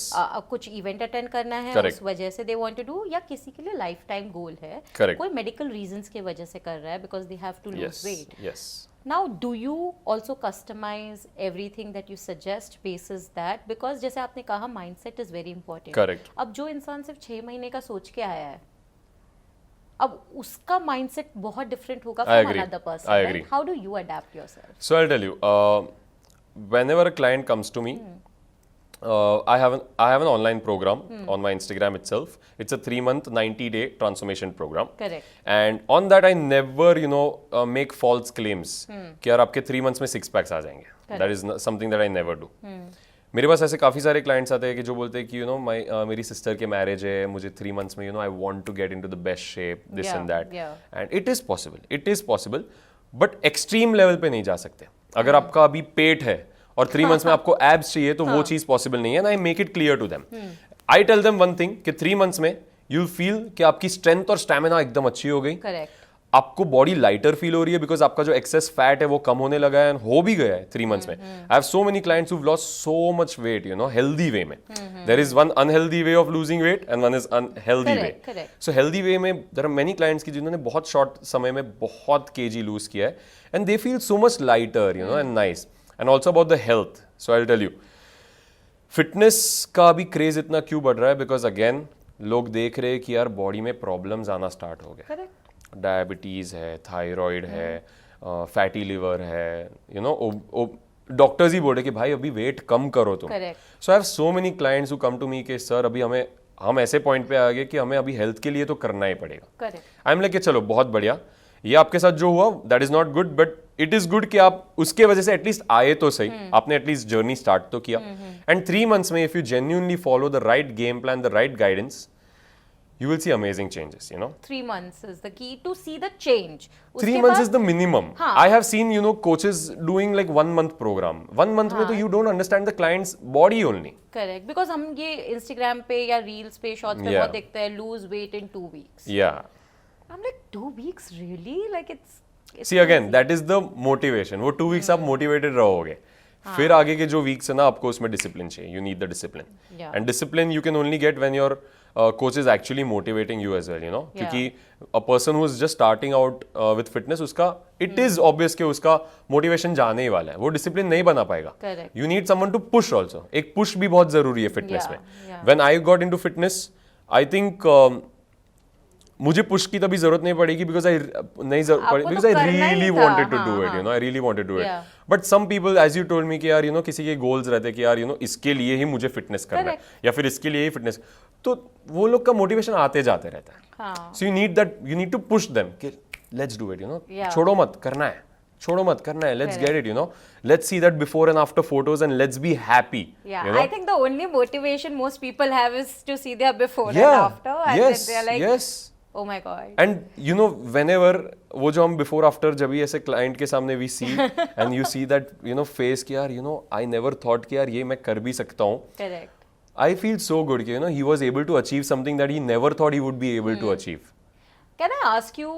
कुछ इवेंट अटेंड करना है, Correct. उस वजह से दे वांट टू डू, या किसी के लिए लाइफ टाइम गोल है, Correct. कोई मेडिकल रीजंस की वजह से कर रहा है because they have to lose Yes. Weight. Yes. Now, do you also customize everything that you suggest basis that? Because जैसे आपने कहा mindset is very important. Correct. अब जो इंसान सिर्फ 6 महीने का सोच के आया है, अब उसका mindset बहुत different होगा I from agree. another person. I right? agree. How do you adapt yourself? So I'll tell you, whenever a client comes to me, I have an online program on my Instagram itself. It's a 3-month, 90-day transformation program. Correct. And on that, I never, make false claims कि यार आपके 3 months में 6 packs आ जाएंगे. That is something that I never do. मेरे पास ऐसे काफ़ी सारे clients आते हैं कि जो बोलते हैं कि मेरी सिस्टर के मैरिज है, मुझे 3 months में I want to get into the best shape, this Yeah, and that. yeah. And it is possible, but extreme level पे नहीं जा सकते. अगर आपका अभी पेट है और 3 months में आपको एब्स चाहिए तो वो चीज पॉसिबल नहीं है. ना, I make it clear to them. I tell them one thing कि 3 months में यू फील कि आपकी स्ट्रेंथ और स्टैमिना एकदम अच्छी हो गई, Correct. आपको बॉडी लाइटर फील हो रही है बिकॉज आपका जो एक्सेस फैट है वो कम होने लगा है, हो भी गया है 3 months में. I have so many clients who lost so much weight, healthy way में. There is one unhealthy way of losing weight and one is unhealthy way. Correct, correct. So healthy way में there are many clients की जिन्होंने बहुत short समय में बहुत KG lose किया है, and they feel so much lighter, and nice. And also about the health, so I will tell you, fitness का भी क्रेज इतना क्यों बढ़ रहा है? बिकॉज अगेन लोग देख रहे हैं कि यार बॉडी में प्रॉब्लम्स आना स्टार्ट हो गए. Correct. डायबिटीज़ है, थायराइड है, फैटी लिवर है, डॉक्टर्स ही बोल रहे कि भाई अभी वेट कम करो तुम. Correct. So I have so many clients who come to me कि सर अभी हम ऐसे पॉइंट पे आ गए कि हमें अभी हेल्थ के लिए तो करना ही पड़ेगा. Correct. आई एम लाइक कि चलो बहुत बढ़िया, ये आपके साथ जो हुआ that is not good, but it is good कि आप उसके वजह से एटलीस्ट आए तो सही, आपने एटलीस्ट जर्नी स्टार्ट तो किया. एंड 3 months में if you genuinely follow the right game plan, the right guidance, you will see amazing changes, 3 months is the key to see the change. 3 उसके months बाद- is the minimum. हाँ. I have seen, coaches doing like 1 month program. 1 month में तो you don't understand the client's body only. Correct, because हम ये Instagram पे या reels पे शॉर्ट्स पे Yeah. बहुत देखते हैं, lose weight in 2 weeks. Yeah. I'm like 2 weeks really? Like it's See again, that is the motivation. वो 2 weeks आप motivated रहोगे. फिर आगे के जो वीक्स है ना, आपको उसमें डिसिप्लिन चाहिए. You need the discipline. Yeah. And discipline you can only get when your coach is actually motivating you as well, क्योंकि a person who is just starting out with fitness, उसका it is obvious कि उसका motivation जाने ही वाला है, वो discipline नहीं बना पाएगा. Correct. You need someone to push also. एक push भी बहुत जरूरी है फिटनेस Yeah, में. yeah. When I got into fitness, I think मुझे पुश की तभी जरूरत नहीं पड़ेगी बिकॉज आई नहीं आपको बिकॉज तो आई करना ही रियली था, वांटेड टू हाँ, डू इट, हाँ. I really wanted to do it. Yeah. But some people as you told me कि यार किसी के गोल्स रहते हैं कि यार इसके लिए ही मुझे फिटनेस करना है या फिर इसके लिए ही फिटनेस, तो वो लोग का मोटिवेशन आते जाते रहता है. हाँ. So you need to push them कि लेट्स डू इट, Yeah. छोड़ो मत, करना है, छोड़ो मत, करना है, let's get it, let's see that before and after photos and let's be happy. Yeah, I think the only motivation most people have is to see their before and Yeah. after, and Yes. then they're like, Yes. oh my god. And whenever वो जो हम before after जब भी ऐसे client के सामने we see and you see that face कि यार आई नेवर थॉट कि यार ये मैं कर भी सकता हूँ. Correct. I feel so good कि he was able to achieve something that he never thought he would be able to achieve. Can I ask you,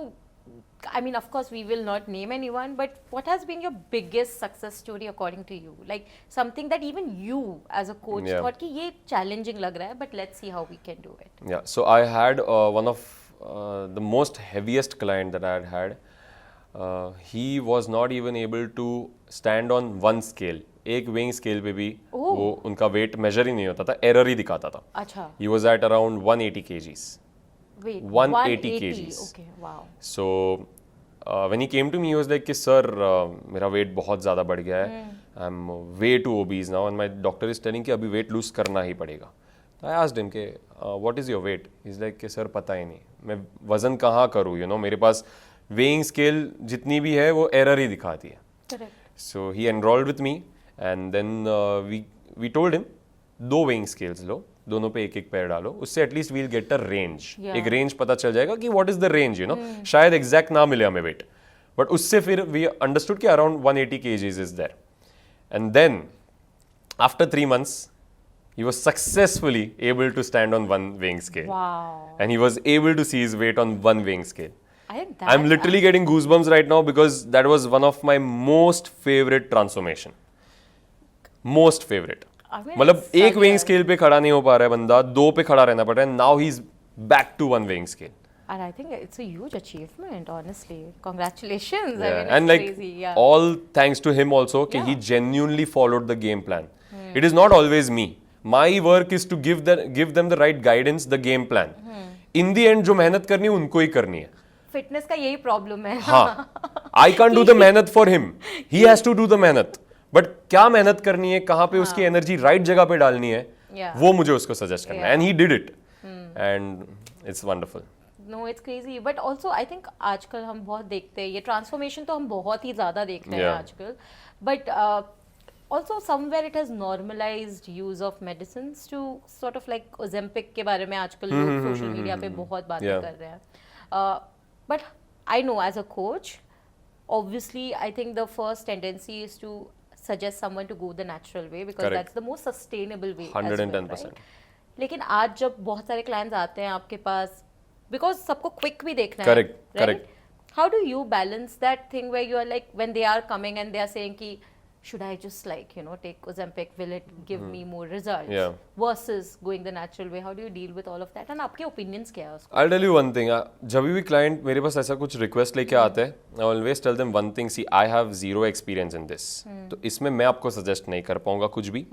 I mean, of course, we will not name anyone, but what has been your biggest success story according to you? Like something that even you as a coach Yeah. thought कि ये challenging लग रहा है, but let's see how we can do it. Yeah, so I had one of the most heaviest client that I had had. He was not even able to stand on one scale. एक weighing scale पे भी वो उनका weight measure ही नहीं होता था, error ही दिखाता था. अच्छा. He was at around 180 kgs. Wait. 180 kgs. Okay. Wow. So when he came to me, he was like कि sir मेरा weight बहुत ज़्यादा बढ़ गया है. I'm way too obese now and my doctor is telling कि अभी weight lose करना ही पड़ेगा. तो I asked him कि what is your weight? He's like कि sir पता ही नहीं. मैं वज़न कहाँ करूँ? You know मेरे पास weighing scale जितनी भी है वो error ही दिखाती है. Correct. So he enrolled with me and then we told him 2 weighing scales लो, दोनों पे एक पैर डालो, उससे at least we'll get a range. एक रेंज पता चल जाएगा कि what is the range, you know. शायद एग्जैक्ट ना मिले हमें वेट, बट उससे फिर वी अंडरस्टूड कि around 180 kgs is there. And then after 3 months he was successfully able to stand on one weighing scale. Wow. And he was able to see his weight on one weighing scale. I think I'm literally getting goosebumps right now because that was one of my most favorite transformation. Most favorite. I mean, मतलब it's एक such weighing a- scale पे खड़ा नहीं हो पा रहा है बंदा, 2 पे खड़ा रहना पड़ रहा है. Now he's back to one weighing scale. And I think it's a huge achievement, honestly. Congratulations. Yeah. I mean, And it's like crazy. Yeah. all thanks to him also कि he Yeah. genuinely followed the game plan. It is not always me. My work is to give them the right guidance, the game plan. In the end जो मेहनत करनी है उनको ही करनी है. Fitness का यही प्रॉब्लम है. हाँ, I can't do the मेहनत for him. He has to do the मेहनत. बट क्या मेहनत करनी है, कहाँ पे उसकी एनर्जी राइट जगह पे डालनी है, Yeah. वो मुझे उसको सजेस्ट करना है. And he did it and it's wonderful. No it's crazy, but also I think आजकल हम बहुत देखते हैं ये ट्रांसफॉर्मेशन, तो हम बहुत ही ज़्यादा देख रहे हैं Yeah. आजकल. But also somewhere it has normalized use of medicine to sort of like Ozempic के बारे में आजकल लोग सोशल मीडिया पे बहुत बातें Yeah. कर रहे हैं. But I know as a coach, obviously I think the first tendency is to suggest someone to go the natural way because Correct. that's the most sustainable way. 110%. लेकिन आज जब बहुत सारे क्लाइंट्स आते हैं आपके पास, बिकॉज सबको क्विक भी देखना Correct, है, correct. How do you balance that thing where you are like when they are coming and they are saying कि should I just like take Ozempic, will it give me more results? Yeah. Versus going the natural way, how do you deal with all of that? And आपके opinions क्या है उसको? I'll tell you one thing. जब भी client मेरे पास ऐसा कुछ request लेके आते हैं, I always tell them one thing. See, I have zero experience in this. तो इसमें मैं आपको सजेस्ट नहीं कर पाऊंगा कुछ भी.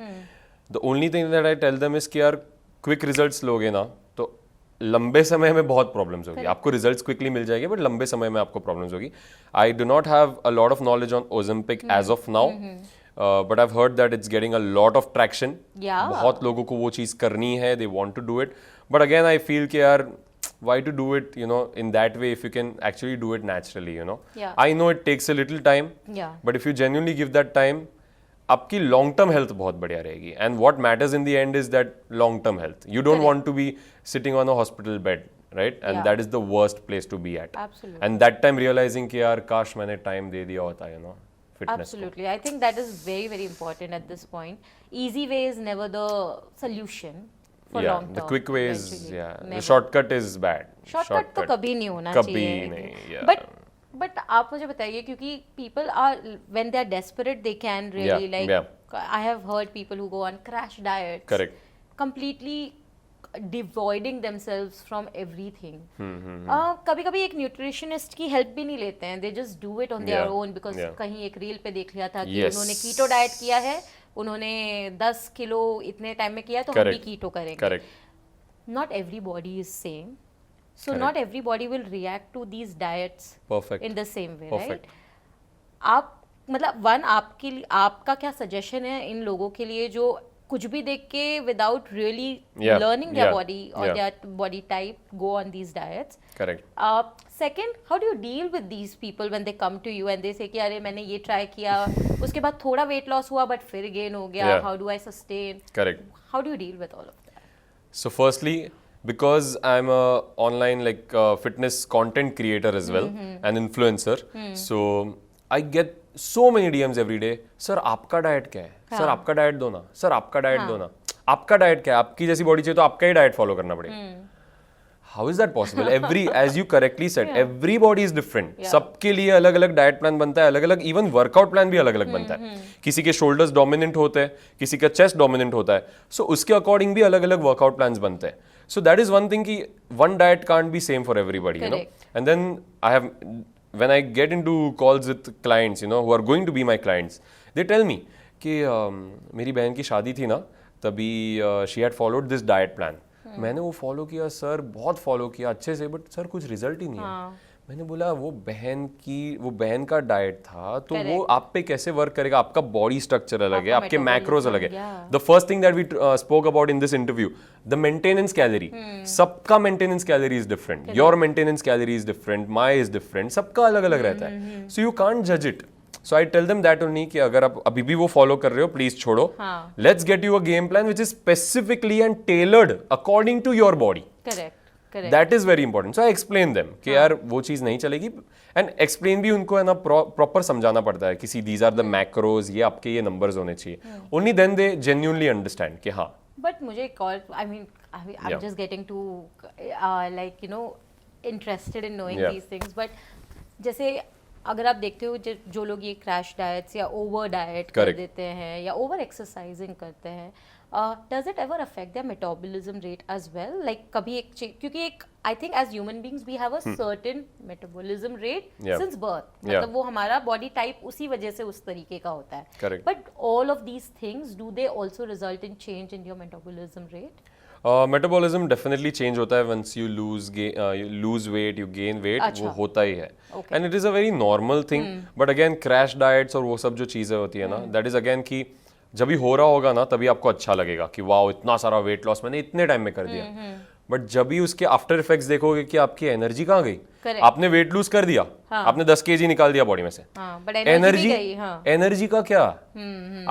The only thing that I tell them is कि यार क्विक रिजल्ट्स लोगे ना तो लंबे समय में बहुत प्रॉब्लम्स होगी. आपको रिजल्ट्स क्विकली मिल जाएंगे बट लंबे समय में आपको प्रॉब्लम्स होगी. I do not have a lot of knowledge on Ozempic as of now, but I have heard that it's getting a lot of traction. Yeah. बहुत लोगों को वो चीज़ करनी है, they want to do it. But again I feel कि यार why to do it in that way if you can actually do it naturally. Yeah. I know it takes a little time, Yeah. but if you genuinely give that time, आपकी long term health बहुत बढ़िया रहेगी. And what matters in the end is that long term health. You don't want to be sitting on a hospital bed, right? And Yeah. That is the worst place to be at. Absolutely. And that time realising कि यार काश मैंने time दे दिया होता fitness. Absolutely. I think that is very, very important at this point. Easy way is never the solution for Yeah, long term. the quick way is, eventually. yeah, the Never. shortcut is bad. Shortcut तो कभी नहीं होना कभी चाहिए. नहीं, yeah. But आप मुझे बताइए, क्योंकि people are when they are desperate they can really Yeah, लाइक, yeah. I have heard people who go on crash diets, Correct. completely devoiding themselves from everything. कभी कभी एक न्यूट्रिशनिस्ट की हेल्प भी नहीं लेते हैं, they just do it on their Yeah, own because yeah. कहीं एक रील पे देख लिया था कि Yes. उन्होंने कीटो डाइट किया है, उन्होंने 10 किलो इतने टाइम में किया तो हम भी Correct. कीटो करेंगे. Correct. Not everybody is same, so Correct. not everybody will react to these diets Perfect. in the same way. Perfect. right? आप मतलब वन आपके लिए आपका क्या सजेशन है इन लोगों के लिए जो कुछ भी देख के without really Yeah, learning their yeah, body और yeah. Their body type go on these diets? Correct. Second, how do you deal with these people when they come to you and they say कि अरे मैंने ये try किया, उसके बाद थोड़ा weight loss हुआ बट फिर गेन हो गया, Yeah. How do I sustain? Correct. How do you deal with all of that? So firstly, because I'm a online fitness content creator as well, an influencer, so I get so many DMs every day. Sir आपका diet क्या है? Sir आपका diet दो ना. Sir आपका diet दो ना. आपका डाइट क्या है? आपकी जैसी बॉडी चाहिए तो आपका ही डाइट फॉलो करना पड़ेगा. How is that possible? Every, as you correctly said, everybody is different. सबके लिए अलग अलग डाइट प्लान बनता है, अलग अलग इवन वर्कआउट प्लान भी अलग अलग बनता है. किसी के शोल्डर्स डोमिनेंट होते हैं, किसी का चेस्ट डोमिनेंट होता है, सो उसके अकॉर्डिंग भी अलग अलग वर्कआउट प्लान बनते हैं. So that is one thing कि one diet can't be same for everybody, you know. And then when I get into calls with clients, you know, who are going to be my clients, they tell me कि मेरी बहन की शादी थी ना, तभी she had followed this diet plan. मैंने वो फॉलो किया सर, बहुत फॉलो किया अच्छे से, बट सर कुछ रिजल्ट ही नहीं है. मैंने बोला वो बहन का डाइट था, तो वो आप पे कैसे वर्क करेगा? आपका बॉडी स्ट्रक्चर अलग है, आपके मैक्रोज अलग है. The first thing that we spoke about in this interview, the maintenance calorie. सबका maintenance calorie is different, your maintenance calorie is different, my is different, सबका अलग अलग रहता है. सो यू कांट जज it. So I tell them that only कि अगर आप अभी भी वो फॉलो कर रहे हो, प्लीज छोड़ो. Let's get you a game plan which is specifically and tailored according to your body. Correct. That is very important. So I explain them कि यार वो चीज नहीं चलेगी, एंड एक्सप्लेन भी उनको है ना, प्रॉपर समझाना पड़ता है किसी दीज आर द मैक्रोज, ये आपके ये नंबर्स होने चाहिए. Only then they genuinely understand कि हाँ. बट मुझे एक और, I mean I am just getting to like you know interested in knowing these things. But जैसे अगर आप देखते हो जो लोग ये क्रैश डाइट्स या ओवर डाइट कर देते हैं या ओवर एक्सरसाइजिंग करते हैं, does it ever affect their metabolism rate as well? Like कभी एक क्योंकि एक I think as human beings we have a certain metabolism rate since birth. मतलब वो हमारा body type उसी वजह से उस तरीके का होता है. Correct. But all of these things, do they also result in change in your metabolism rate? Metabolism definitely change होता है once you lose weight, you gain weight, वो होता ही है. And it is a very normal thing. But again crash diets और वो सब जो चीज़ें होती है ना, दैट इज़ अगेन कि जब भी हो रहा होगा ना, तभी आपको अच्छा लगेगा कि वाओ इतना सारा वेट लॉस मैंने इतने टाइम में कर दिया. बट जब भी उसके आफ्टर इफेक्ट्स देखोगे कि आपकी एनर्जी कहाँ गई. आपने वेट लूज कर दिया, आपने 10 kg निकाल दिया बॉडी में से, एनर्जी का क्या?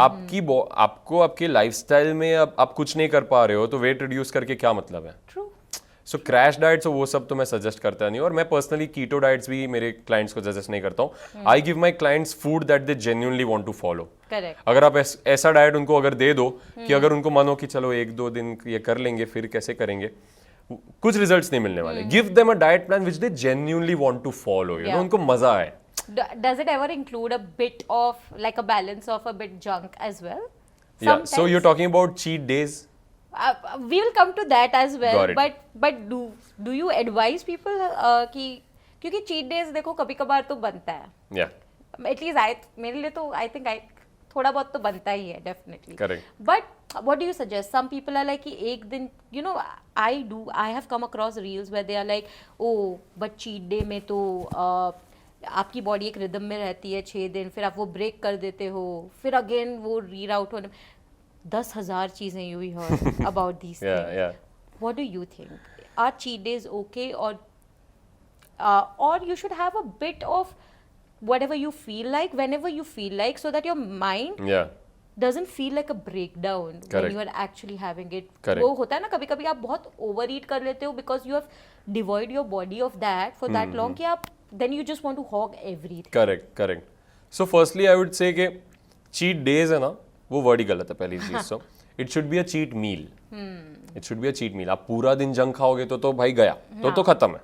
आपको आपके लाइफस्टाइल में आप कुछ नहीं कर पा रहे हो, तो वेट रिड्यूस करके क्या मतलब है? सो क्रैश डाइट्स वो सब तो मैं सजेस्ट करता नहीं. और मैं पर्सनली कीटो डाइट्स भी मेरे क्लाइंट्स को सजेस्ट नहीं करता हूँ. I give my clients food that they genuinely want to follow. अगर आप ऐसा डाइट उनको अगर दे दो कि अगर उनको मन हो कि चलो 1-2 दिन ये कर लेंगे, फिर कैसे करेंगे, कुछ रिजल्ट्स नहीं मिलने वाले. Give them a diet plan which they genuinely want to follow, you know, उनको मजा आए. Does it ever include a bit of like a balance of a bit junk as well? Yeah, so you're talking about cheat days. We will come to that as well. But do you advise people कि क्योंकि cheat days देखो कभी कभार तो बनता है. Yeah. At least मेरे लिए तो I think थोड़ा बहुत तो बनता ही है definitely. Correct. But what do you suggest? Some people are like कि एक दिन, you know, I have come across reels where they are like, oh but cheat day में तो आपकी बॉडी एक रिदम में रहती है 6 दिन, फिर आप वो ब्रेक कर देते हो, फिर अगेन वो रीराउट होने. 10,000 चीजें you heard about these things. Yeah. What do you think? Are cheat days okay, or you should have a bit of whatever you feel like whenever you feel like, so that your mind doesn't feel like a breakdown when you are actually having it. वो होता है ना कभी कभी आप बहुत over ईट कर लेते हो because you have devoid your body of that for that long कि आप then you just want to hog everything. Correct. So firstly I would say कि cheat days है ना, वो वर्ड ही गलत है पहली चीज. So it should be a cheat meal. It should be a cheat meal. आप पूरा दिन जंक खाओगे तो भाई गया, तो खत्म है.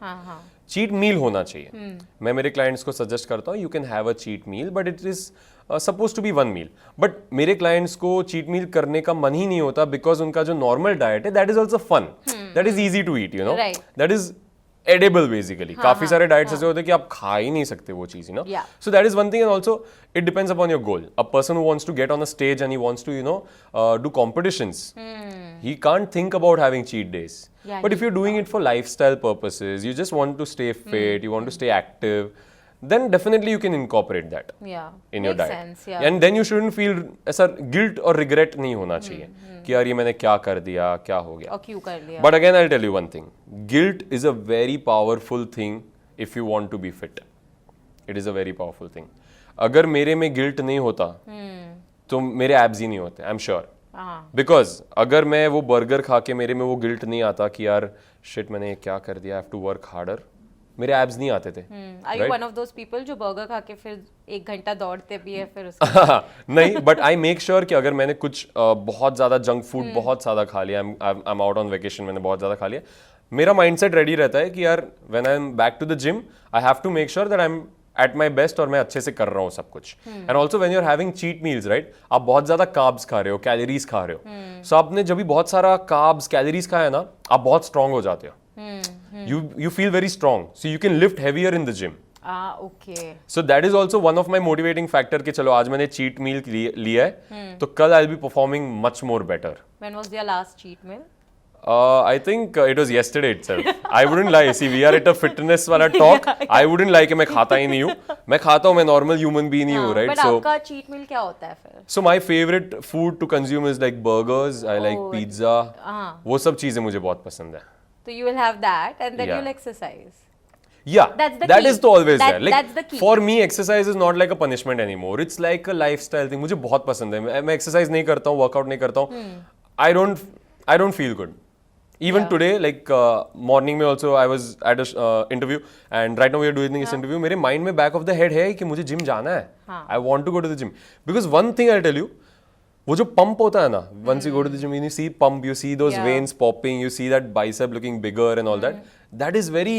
चीट मील होना चाहिए. मैं मेरे क्लाइंट्स को सजेस्ट करता हूँ, you can have a cheat meal, but it is suppose to be 1 meal. But मेरे क्लाइंट्स को चीट मील करने का मन ही नहीं होता बिकॉज उनका जो नॉर्मल डाइट है that is also fun, that is easy to eat, you know, that is edible basically. काफी सारे डाइट्स ऐसे होते हैं कि आप खा ही नहीं सकते वो चीज, you know. So that is one thing. And also it depends upon your goal. A person who wants to get on a stage and he wants to, you know, do competitions, he can't think about having cheat days. But if you're doing it for lifestyle purposes, you just want to stay fit, you want to stay active, then definitely you can incorporate that in your diet. Sense, and then you shouldn't feel ऐसा guilt or regret नहीं होना चाहिए कि यार ये मैंने क्या कर दिया, क्या हो गया, क्यों कर लिया. But again I'll tell you one thing, guilt is a very powerful thing if you want to be fit. It is a very powerful thing. अगर मेरे में guilt नहीं होता तो मेरे abs ही नहीं होते, I'm sure. बिकॉज अगर मैं वो बर्गर खा के मेरे में वो गिल्ट नहीं आता कि यार शिट मैंने ये क्या कर दिया, I have to work harder, मेरे एब्स नहीं आते थे. Are you one of those people जो बर्गर खा के फिर 1 घंटा दौड़ते भी है फिर उसके नहीं, बट आई मेक श्योर कि अगर मैंने कुछ बहुत ज्यादा जंक फूड बहुत ज्यादा खा लिया, I am out on vacation, मैंने बहुत ज्यादा खा लिया, मेरा माइंडसेट रेडी रहता है कि यार when I am back to the gym I have to make sure that I am at my best और मैं अच्छे से कर रहा हूँ सब कुछ. And also when you are having cheat meals right, आप बहुत ज्यादा कार्ब्स खा रहे हो, कैलोरीज खा रहे हो. सो आपने जब भी बहुत सारा कार्ब्स कैलोरीज खाया ना, आप बहुत स्ट्रांग हो जाते हो. You feel very strong, so you can lift heavier in the gym. Okay. So that is also one of my motivating factor कि चलो आज मैंने cheat meal लिया है, तो कल I'll be performing much more better. When was your last cheat meal? I think it was yesterday itself. I wouldn't lie. See, we are at a fitness वाला talk. I wouldn't lie कि मैं खाता ही नहीं हूँ. मैं खाता हूँ, मैं normal human being ही हूँ, right? But आपका cheat meal क्या होता है फिर? So my favorite food to consume is like burgers. I like pizza. वो सब चीजें मुझे बहुत पसंद है. So you will have that and then Yeah. you'll exercise. Yeah, That's the that key. is तो always That- there. Like that's the key. for me, exercise is not like a punishment anymore. It's like a lifestyle thing. मुझे बहुत पसंद है. मैं exercise नहीं करता हूँ, workout नहीं करता हूँ. I don't feel good. Even today, like morning में also I was at a interview and right now we are doing this interview. मेरे mind में back of the head है कि मुझे gym जाना है. I want to go to the gym because one thing I'll tell you. वो जो pump होता है ना, once you go to the gym, you see pump, you see those Yeah. veins popping, you see that bicep looking bigger and all that. That is very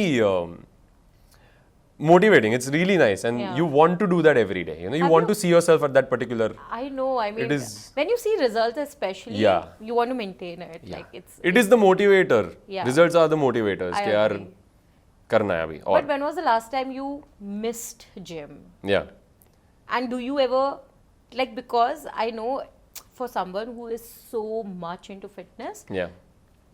motivating. It's really nice, and Yeah. you want to do that every day. You know, you Have want you- to see yourself at that particular. I know. I mean, It is- when you see results, especially, Yeah. you want to maintain it. Yeah. Like it's. It is the motivator. Yeah. Results are the motivators. I कि यार agree. करना है अभी But और when was the last time you missed gym? yeah. And do you ever, like, because I know for someone who is so much into fitness, Yeah.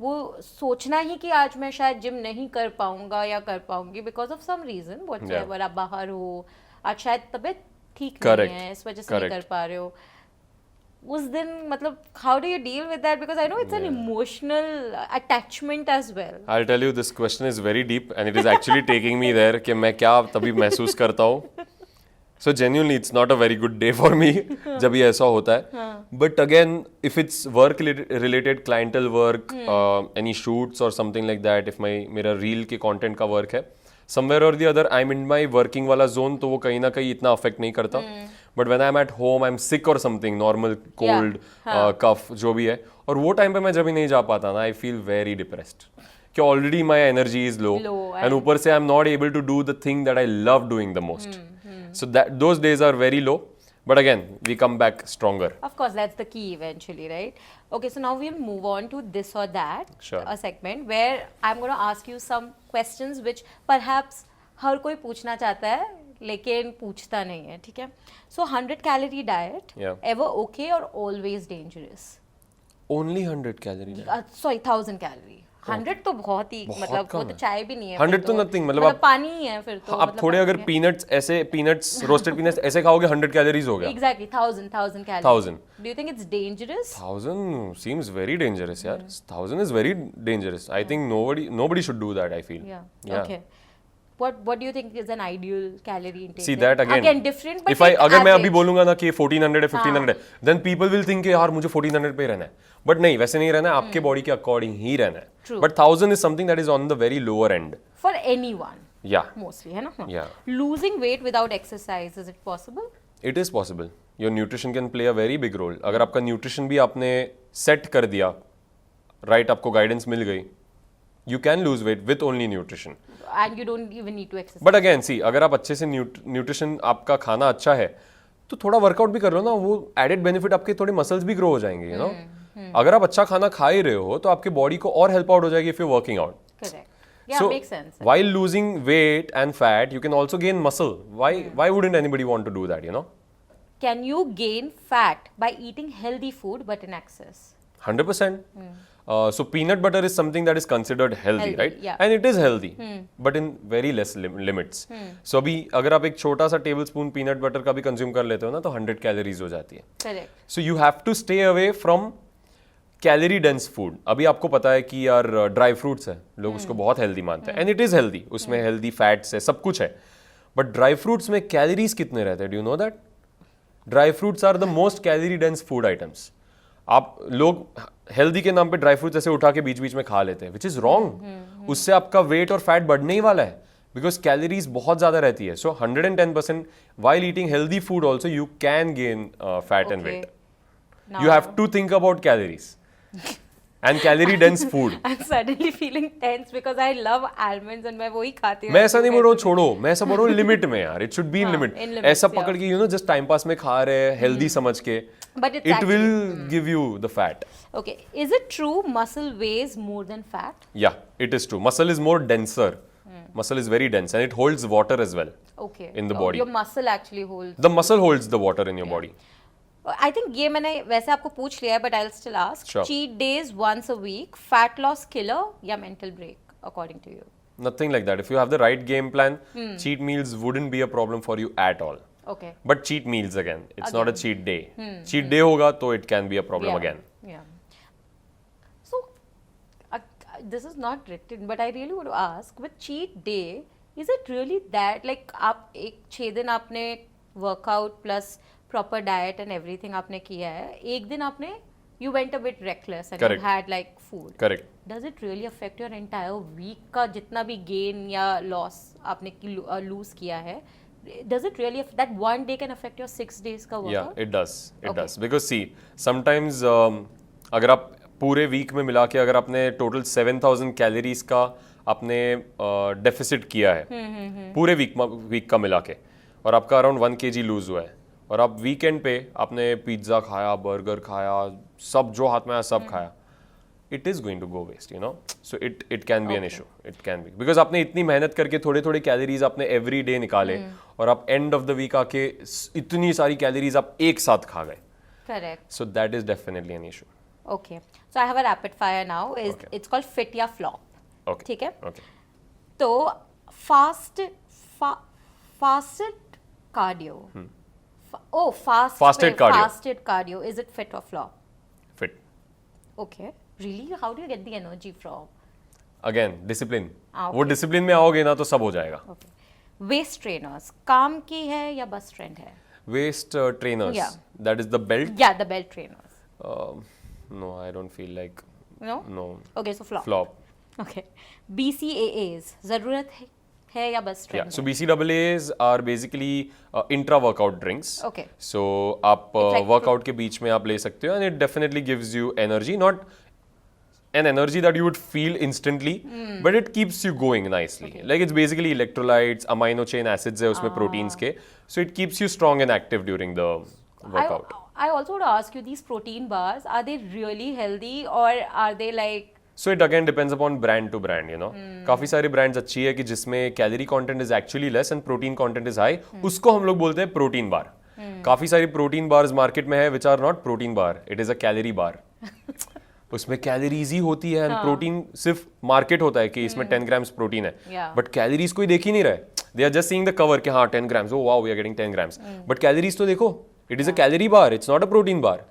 वो सोचना ही कि आज मैं शायद जिम नहीं कर पाऊंगा या कर पाऊंगी because of some reason whatever, आप बाहर हो, आज शायद तबीयत ठीक Correct. नहीं है, इस वजह से नहीं Correct. कर पा रहे हो. उस दिन मतलब how do you deal with that, because I know it's an emotional attachment as well. I'll tell you, this question is very deep and it is actually taking me there कि मैं क्या तभी महसूस करता हूँ. So genuinely, it's not a very good day for me जब ये ऐसा होता है. But again, if it's work related, clientele work, any shoots or something like that, if मेरा reel के content का work है, somewhere or the other, I'm in my working वाला zone, तो वो कहीं ना कहीं इतना affect नहीं करता. But when I'm at home, I'm sick or something, normal cold, cough, जो भी है, और वो time पे मैं जब भी नहीं जा पाता ना, I feel very depressed. कि already my energy is low, and ऊपर से I'm not able to do the thing that I love doing the most. So that those days are very low, but again we come back stronger. Of course, that's the key eventually, right? Okay, so now we'll move on to this or that, Sure. a segment where I'm going to ask you some questions which perhaps हर कोई पूछना चाहता है लेकिन पूछता नहीं है, ठीक है? So 100 calorie diet, Yeah. ever okay or always dangerous? Only 100 calorie diet. Sorry, 1000 calorie. 100 तो बहुत ही, बहुत मतलब वो कम तो है। चाय भी नहीं है. 100 फिर तो nothing, मतलब आप- पानी ही है फिर तो. हाँ, आप थोड़े अगर peanuts रोस्टेड peanuts ऐसे खाओगे 100 कैलोरीज हो गया. Exactly, 1000 calories. 1000. Do you think it's dangerous? 1000 seems very dangerous, यार. 1000 is very dangerous. I think nobody should do that. I feel. Yeah. Okay. What do you think is an ideal calorie intake? See that again. Different, but if I like अगर मैं अभी average. बोलूंगा ना कि 1400 है 1500 है, then people will think कि यार मुझे 1400 पे ही रहना है. But नहीं, वैसे नहीं रहना है, आपके बॉडी के अकॉर्डिंग ही रहना है. True. But 1000 is something that is on the very lower end. For anyone, Yeah. mostly, है ना? Yeah. Losing weight without exercise, is it possible? It is possible. Your nutrition can play a very big role. अगर आपका nutrition भी आपने set कर दिया, right, आपको guidance मिल गई, you can lose weight with only nutrition. And you don't even need to exercise. But again, see, अगर आप अच्छे से nutrition आपका खाना अच्छा है, तो थोड़ा वर्कआउट भी कर लो ना, वो एडेड बेनिफिट आपके थोड़े मसल्स भी ग्रो हो जाएंगे, यू नो. अगर आप अच्छा खाना खा ही रहे हो तो आपके बॉडी को और हेल्प आउट हो जाएगी if you working out. Correct. Yeah, makes sense. While losing weight and fat, you can also gain muscle. Why wouldn't anybody want to do that, you know? Can you gain fat by eating healthy food but in excess? 100%. So peanut butter is something that is considered healthy, right? Yeah. And it is healthy, but in very less limits. So अभी अगर आप एक छोटा सा tablespoon peanut butter का भी consume कर लेते हो ना, तो 100 calories हो जाती है. Correct. So you have to stay away from calorie dense food. अभी आपको पता है कि यार ड्राई फ्रूट्स है, लोग उसको बहुत हेल्दी मानते हैं, एंड इट इज हेल्दी, उसमें हेल्दी फैट्स है, सब कुछ है. बट ड्राई फ्रूट्स में कैलोरीज कितने रहते हैं, do you know that? Dry fruits are the most calorie dense food items. आप लोग हेल्दी के नाम पे ड्राई फ्रूट्स ऐसे उठा के बीच बीच में खा लेते हैं, विच इज रॉन्ग. उससे आपका वेट और फैट बढ़ने ही वाला है, बिकॉज कैलोरीज बहुत ज्यादा रहती है. सो 110% while eating healthy food also you can gain fat and Okay. weight. Now, You have to think about calories. and calorie dense food. I'm suddenly feeling tense because I love almonds and मैं वही खाती हूँ. मैं ऐसा नहीं बोल रहा हूँ छोड़ो, मैं ऐसा बोल रहा हूँ लिमिट में यार, it should be in हाँ, limit. in limits, ऐसा yeah. पकड़ के just टाइम पास में खा रहे हैं हेल्दी समझ के, But it's it will give you the fat. Okay, is it true muscle weighs more than fat? Yeah, it is true. Muscle is more denser. Muscle is very dense and it holds water as well Okay. in the Oh, body. your muscle actually holds. The muscle holds the water in your body. I think ये मैंने वैसे आपको पूछ लिया है, but I'll still ask. Sure. Cheat days once a week, fat loss killer या mental break according to you? Nothing like that. If you have the right game plan, cheat meals wouldn't be a problem for you at all. Okay. But cheat meals again, it's not a cheat day. Cheat day होगा तो it can be a problem Yeah. again. Yeah. So this is not written, but I really want to ask, with cheat day, is it really that like आप एक 6 दिन आपने workout plus proper diet and everything आपने किया है, एक दिन आपने you went a bit reckless and Correct. you had like food. Correct. Does it really affect your entire week का जितना भी gain या loss आपने lose किया है? Does it really that one day can affect your 6 days का Yeah, workout? it does. It Okay. does. Because see, sometimes अगर आप पूरे वीक में मिला के अगर आपने टोटल 7000 कैलोरीज का आपने डेफिसिट किया है पूरे वीक का मिला के, और आपका अराउंड 1 kg लूज हुआ है, और आप वीकेंड पे आपने पिज्ज़ा खाया, बर्गर खाया, सब जो हाथ में आया सब खाया, it is going to go waste, you know. So it can be an issue. It can be because आपने इतनी मेहनत करके थोड़े थोड़े कैलोरीज आपने एवरी डे निकाले, और आप एंड ऑफ द वीक आके इतनी सारी कैलोरीज आप एक साथ खा गए. Correct. So that is definitely an issue. Okay. So I have a rapid fire now. Okay. It's called fit या flop. ओके ठीक है? ओके. तो fasted cardio. Fasted cardio. Fasted cardio. Is it fit or flop? Fit. Okay. Really? How do you get the energy from? Again discipline. okay. वो discipline में आओगे ना तो सब हो जाएगा. Okay. Waist trainers. काम की है या बस ट्रेंड है? Waist trainers, Yeah. That is the belt. Yeah, the belt trainers. No, I don't feel like. No? No. Okay, so flop. Flop. Okay. BCAAs. जरूरत है या बस Yeah, trend so BCAAs are basically intra-workout drinks. Okay. So आप like workout के बीच में आप ले सकते हो, and it definitely gives you energy, not an energy that you would feel instantly, but it keeps you going nicely. Like it's basically electrolytes, amino chain acids है उसमें proteins के, so it keeps you strong and active during the workout. I also want to ask you, these protein bars, are they really healthy or are they like? So it again depends upon brand to brand, you know. काफी सारे brands अच्छी है कि जिसमें calorie content is actually less and protein content is high. उसको हम लोग बोलते हैं protein bar. काफी सारी protein bars market में है which are not protein bar. It is a calorie bar. उसमें कैलोरीज ही होती है, and प्रोटीन सिर्फ मार्केट होता है कि इसमें 10 ग्राम्स प्रोटीन है, Yeah. बट कैलोरीज कोई देख ही नहीं रहे. They are just seeing the cover कि हाँ 10 grams, oh wow we are getting 10 grams, but calories तो देखो, it is a calorie bar, it's not a protein bar.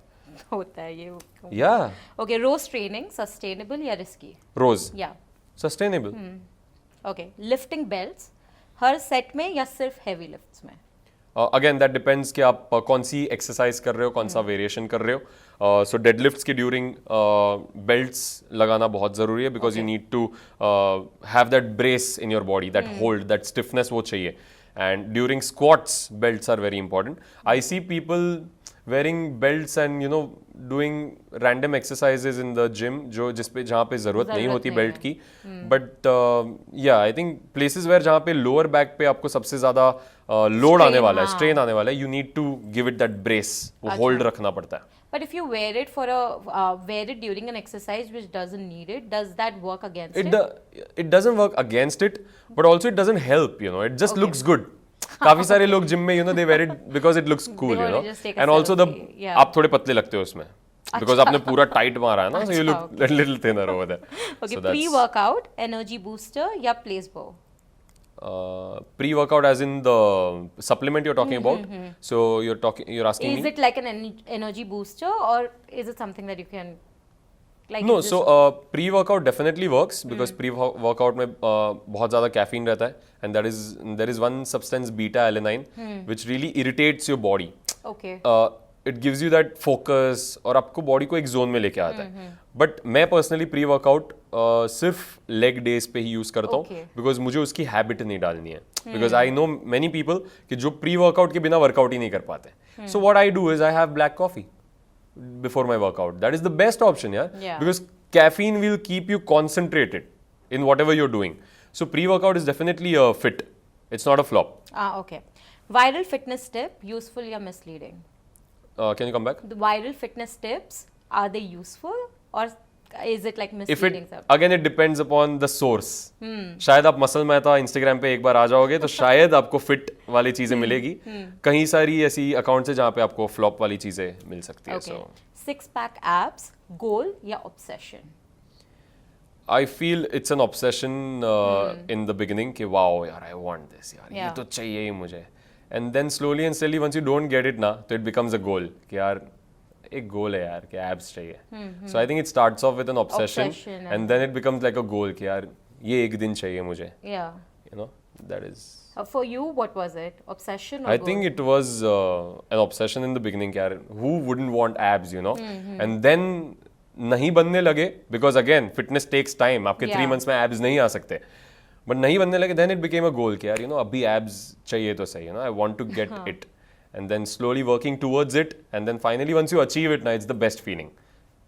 होता है ये. या Okay, रोज ट्रेनिंग सस्टेनेबल या रिस्की? रोज या सस्टेनेबल. ओके. लिफ्टिंग बेल्ट्स हर सेट में या सिर्फ हैवी लिफ्ट्स में? अगेन दैट डिपेंड्स कि आप कौन सी एक्सरसाइज कर रहे हो, कौन सा वेरिएशन कर रहे हो. सो डेडलिफ्ट्स के ड्यूरिंग बेल्ट्स लगाना बहुत ज़रूरी है, because you need to have that brace in your body, that hold, that stiffness वो चाहिए. And during squats belts are very important. I see people wearing belts and you know doing random exercises in the gym जो जिसपे जहाँ पे ज़रूरत नहीं होती belt की, बट या आई थिंक प्लेसेस वेयर जहाँ पे लोअर बैक पे आपको सबसे ज़्यादा लोड आने वाला है, स्ट्रेन आने वाला है, you need to give it that brace, वो होल्ड रखना पड़ता है. But if you wear it during an exercise which doesn't need it, does that work against It it? it doesn't work against it, but also it doesn't help, you know, it just looks good. काफी सारे लोग gym में, you know, they wear it because it looks cool, you want know, to just take a and also the selfie, yeah. आप थोड़े पतले लगते हो उसमें because आपने पूरा टाइट मारा है ना, so you look little thinner over there. Okay, So that's pre-workout energy booster या placebo? pre-workout as in the supplement you're talking about. So you're asking Is me. it like an energy booster or is it something that you can like? No, it just- so pre-workout definitely works because pre-workout में बहुत ज़्यादा caffeine रहता है, and there is one substance beta alanine which really irritates your body. Okay. It gives you that focus और आपको body को एक zone में लेके आता है. बट मैं पर्सनली प्री वर्कआउट सिर्फ लेग डेज पे ही यूज करता हूँ, Okay. बिकॉज मुझे उसकी हैबिट नहीं डालनी है. Because I know many people कि जो प्री वर्कआउट के बिना वर्कआउट ही नहीं कर पाते. So what I do is I have black coffee before my workout. That is the best option, yeah. Yeah. Because caffeine will keep you concentrated in whatever you're doing. So pre-workout is definitely a fit. It's not a flop. Okay. Viral fitness tip, useful या misleading? Can you come back? The viral fitness tips, are they useful or is it like If misleading? it again it depends upon the source. शायद आप muscle Mehta Instagram पे एक बार आ जाओगे तो शायद आपको fit वाली चीजें मिलेगी. कहीं सारी ऐसी अकाउंट्स है जहाँ पे आपको फ्लॉप वाली चीजें मिल सकती है. Okay. So Six pack abs, goal या obsession? I feel it's an obsession in the beginning कि wow यार I want this यार ये Yeah. तो चाहिए ही मुझे. And then slowly and steadily once you don't get it ना तो it becomes a goal कि यार एक गोल है यार कि abs चाहिए. So I think it starts off with an obsession Obsession and then it becomes like a goal कि यार ये एक दिन चाहिए मुझे. Yeah. You know that is. For you, what was it? Obsession or I goal? think it was an obsession in the beginning यार who wouldn't want abs you know and then नहीं बनने लगे because again fitness takes time आपके 3 Yeah. months में abs नहीं आ सकते but नहीं बनने लगे then it became a goal कि यार you know अभी abs चाहिए तो सही you know I want to get it and then slowly working towards it and then finally once you achieve it ना it's the best feeling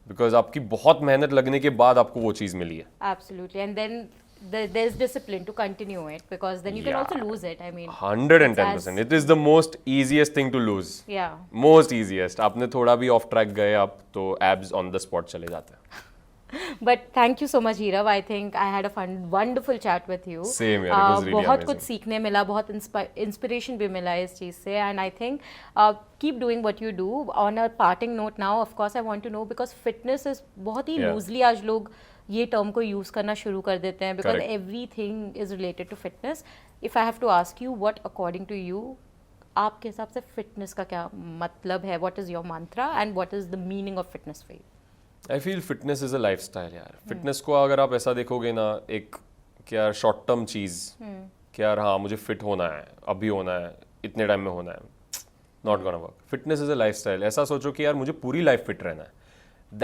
because आपकी बहुत मेहनत लगने के बाद आपको वो चीज़ मिली है. Absolutely. And then there's discipline to continue it because then you can Yeah. also lose it. I mean, 110%. It is the most easiest thing to lose. yeah. Most easiest. आपने थोड़ा भी off track गए आप तो abs on the spot चले जाते हैं. But thank you so much, Hirav. I think I had a wonderful chat with you. Same here. It was really बहुत amazing. कुछ सीखने मिला, बहुत inspiration भी मिला इस चीज़ से. And I think keep doing what you do. On a parting note now, of course, I want to know because fitness is बहुत ही Yeah. loosely आज लोग ये term को use करना शुरू कर देते हैं because Correct. everything is related to fitness. If I have to ask you, what according to you आपके हिसाब से fitness का क्या मतलब है? What is your mantra and what is the meaning of fitness for you? I feel fitness is a lifestyle यार. Fitness को अगर आप ऐसा देखोगे ना एक कि यार शॉर्ट टर्म चीज़ कि यार हाँ मुझे फिट होना है अभी होना है इतने टाइम में होना है not gonna work. Fitness is a lifestyle. ऐसा सोचो कि यार मुझे पूरी लाइफ फिट रहना है.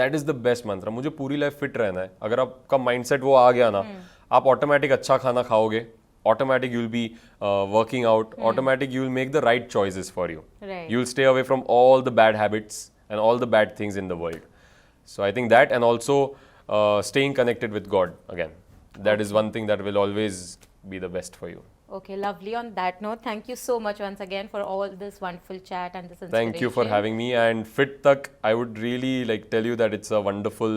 दैट इज द बेस्ट मंत्र. मुझे पूरी लाइफ फिट रहना है. अगर आपका माइंडसेट वो आ गया ना आप ऑटोमेटिक अच्छा खाना खाओगे. Automatic you'll be working out. Automatic you'll make the right choices for you. Right. You'll stay away from all the bad habits and all the bad things in the world. So I think that and also staying connected with God again. That is one thing that will always be the best for you. Okay, lovely. On that note, thank you so much once again for all this wonderful chat and this inspiration. Thank you for having me. And Fit Tak, I would really like tell you that it's a wonderful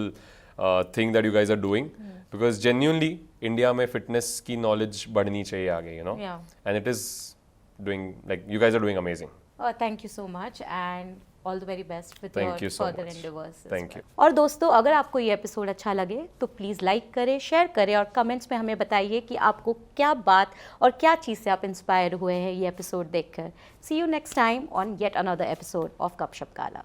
thing that you guys are doing because genuinely India में fitness की knowledge बढ़नी चाहिए आगे, you know. Yeah. And it is doing like you guys are doing amazing. Thank you so much and all the very best with Thank your you so further much. endeavors. as Thank well. you. और दोस्तों अगर आपको ये episode अच्छा लगे तो please like करें, share करें और कमेंट्स में हमें बताइए कि आपको क्या बात और क्या चीज़ से आप इंस्पायर हुए हैं ये एपिसोड देखकर. See you next time on yet another episode of गपशप काला.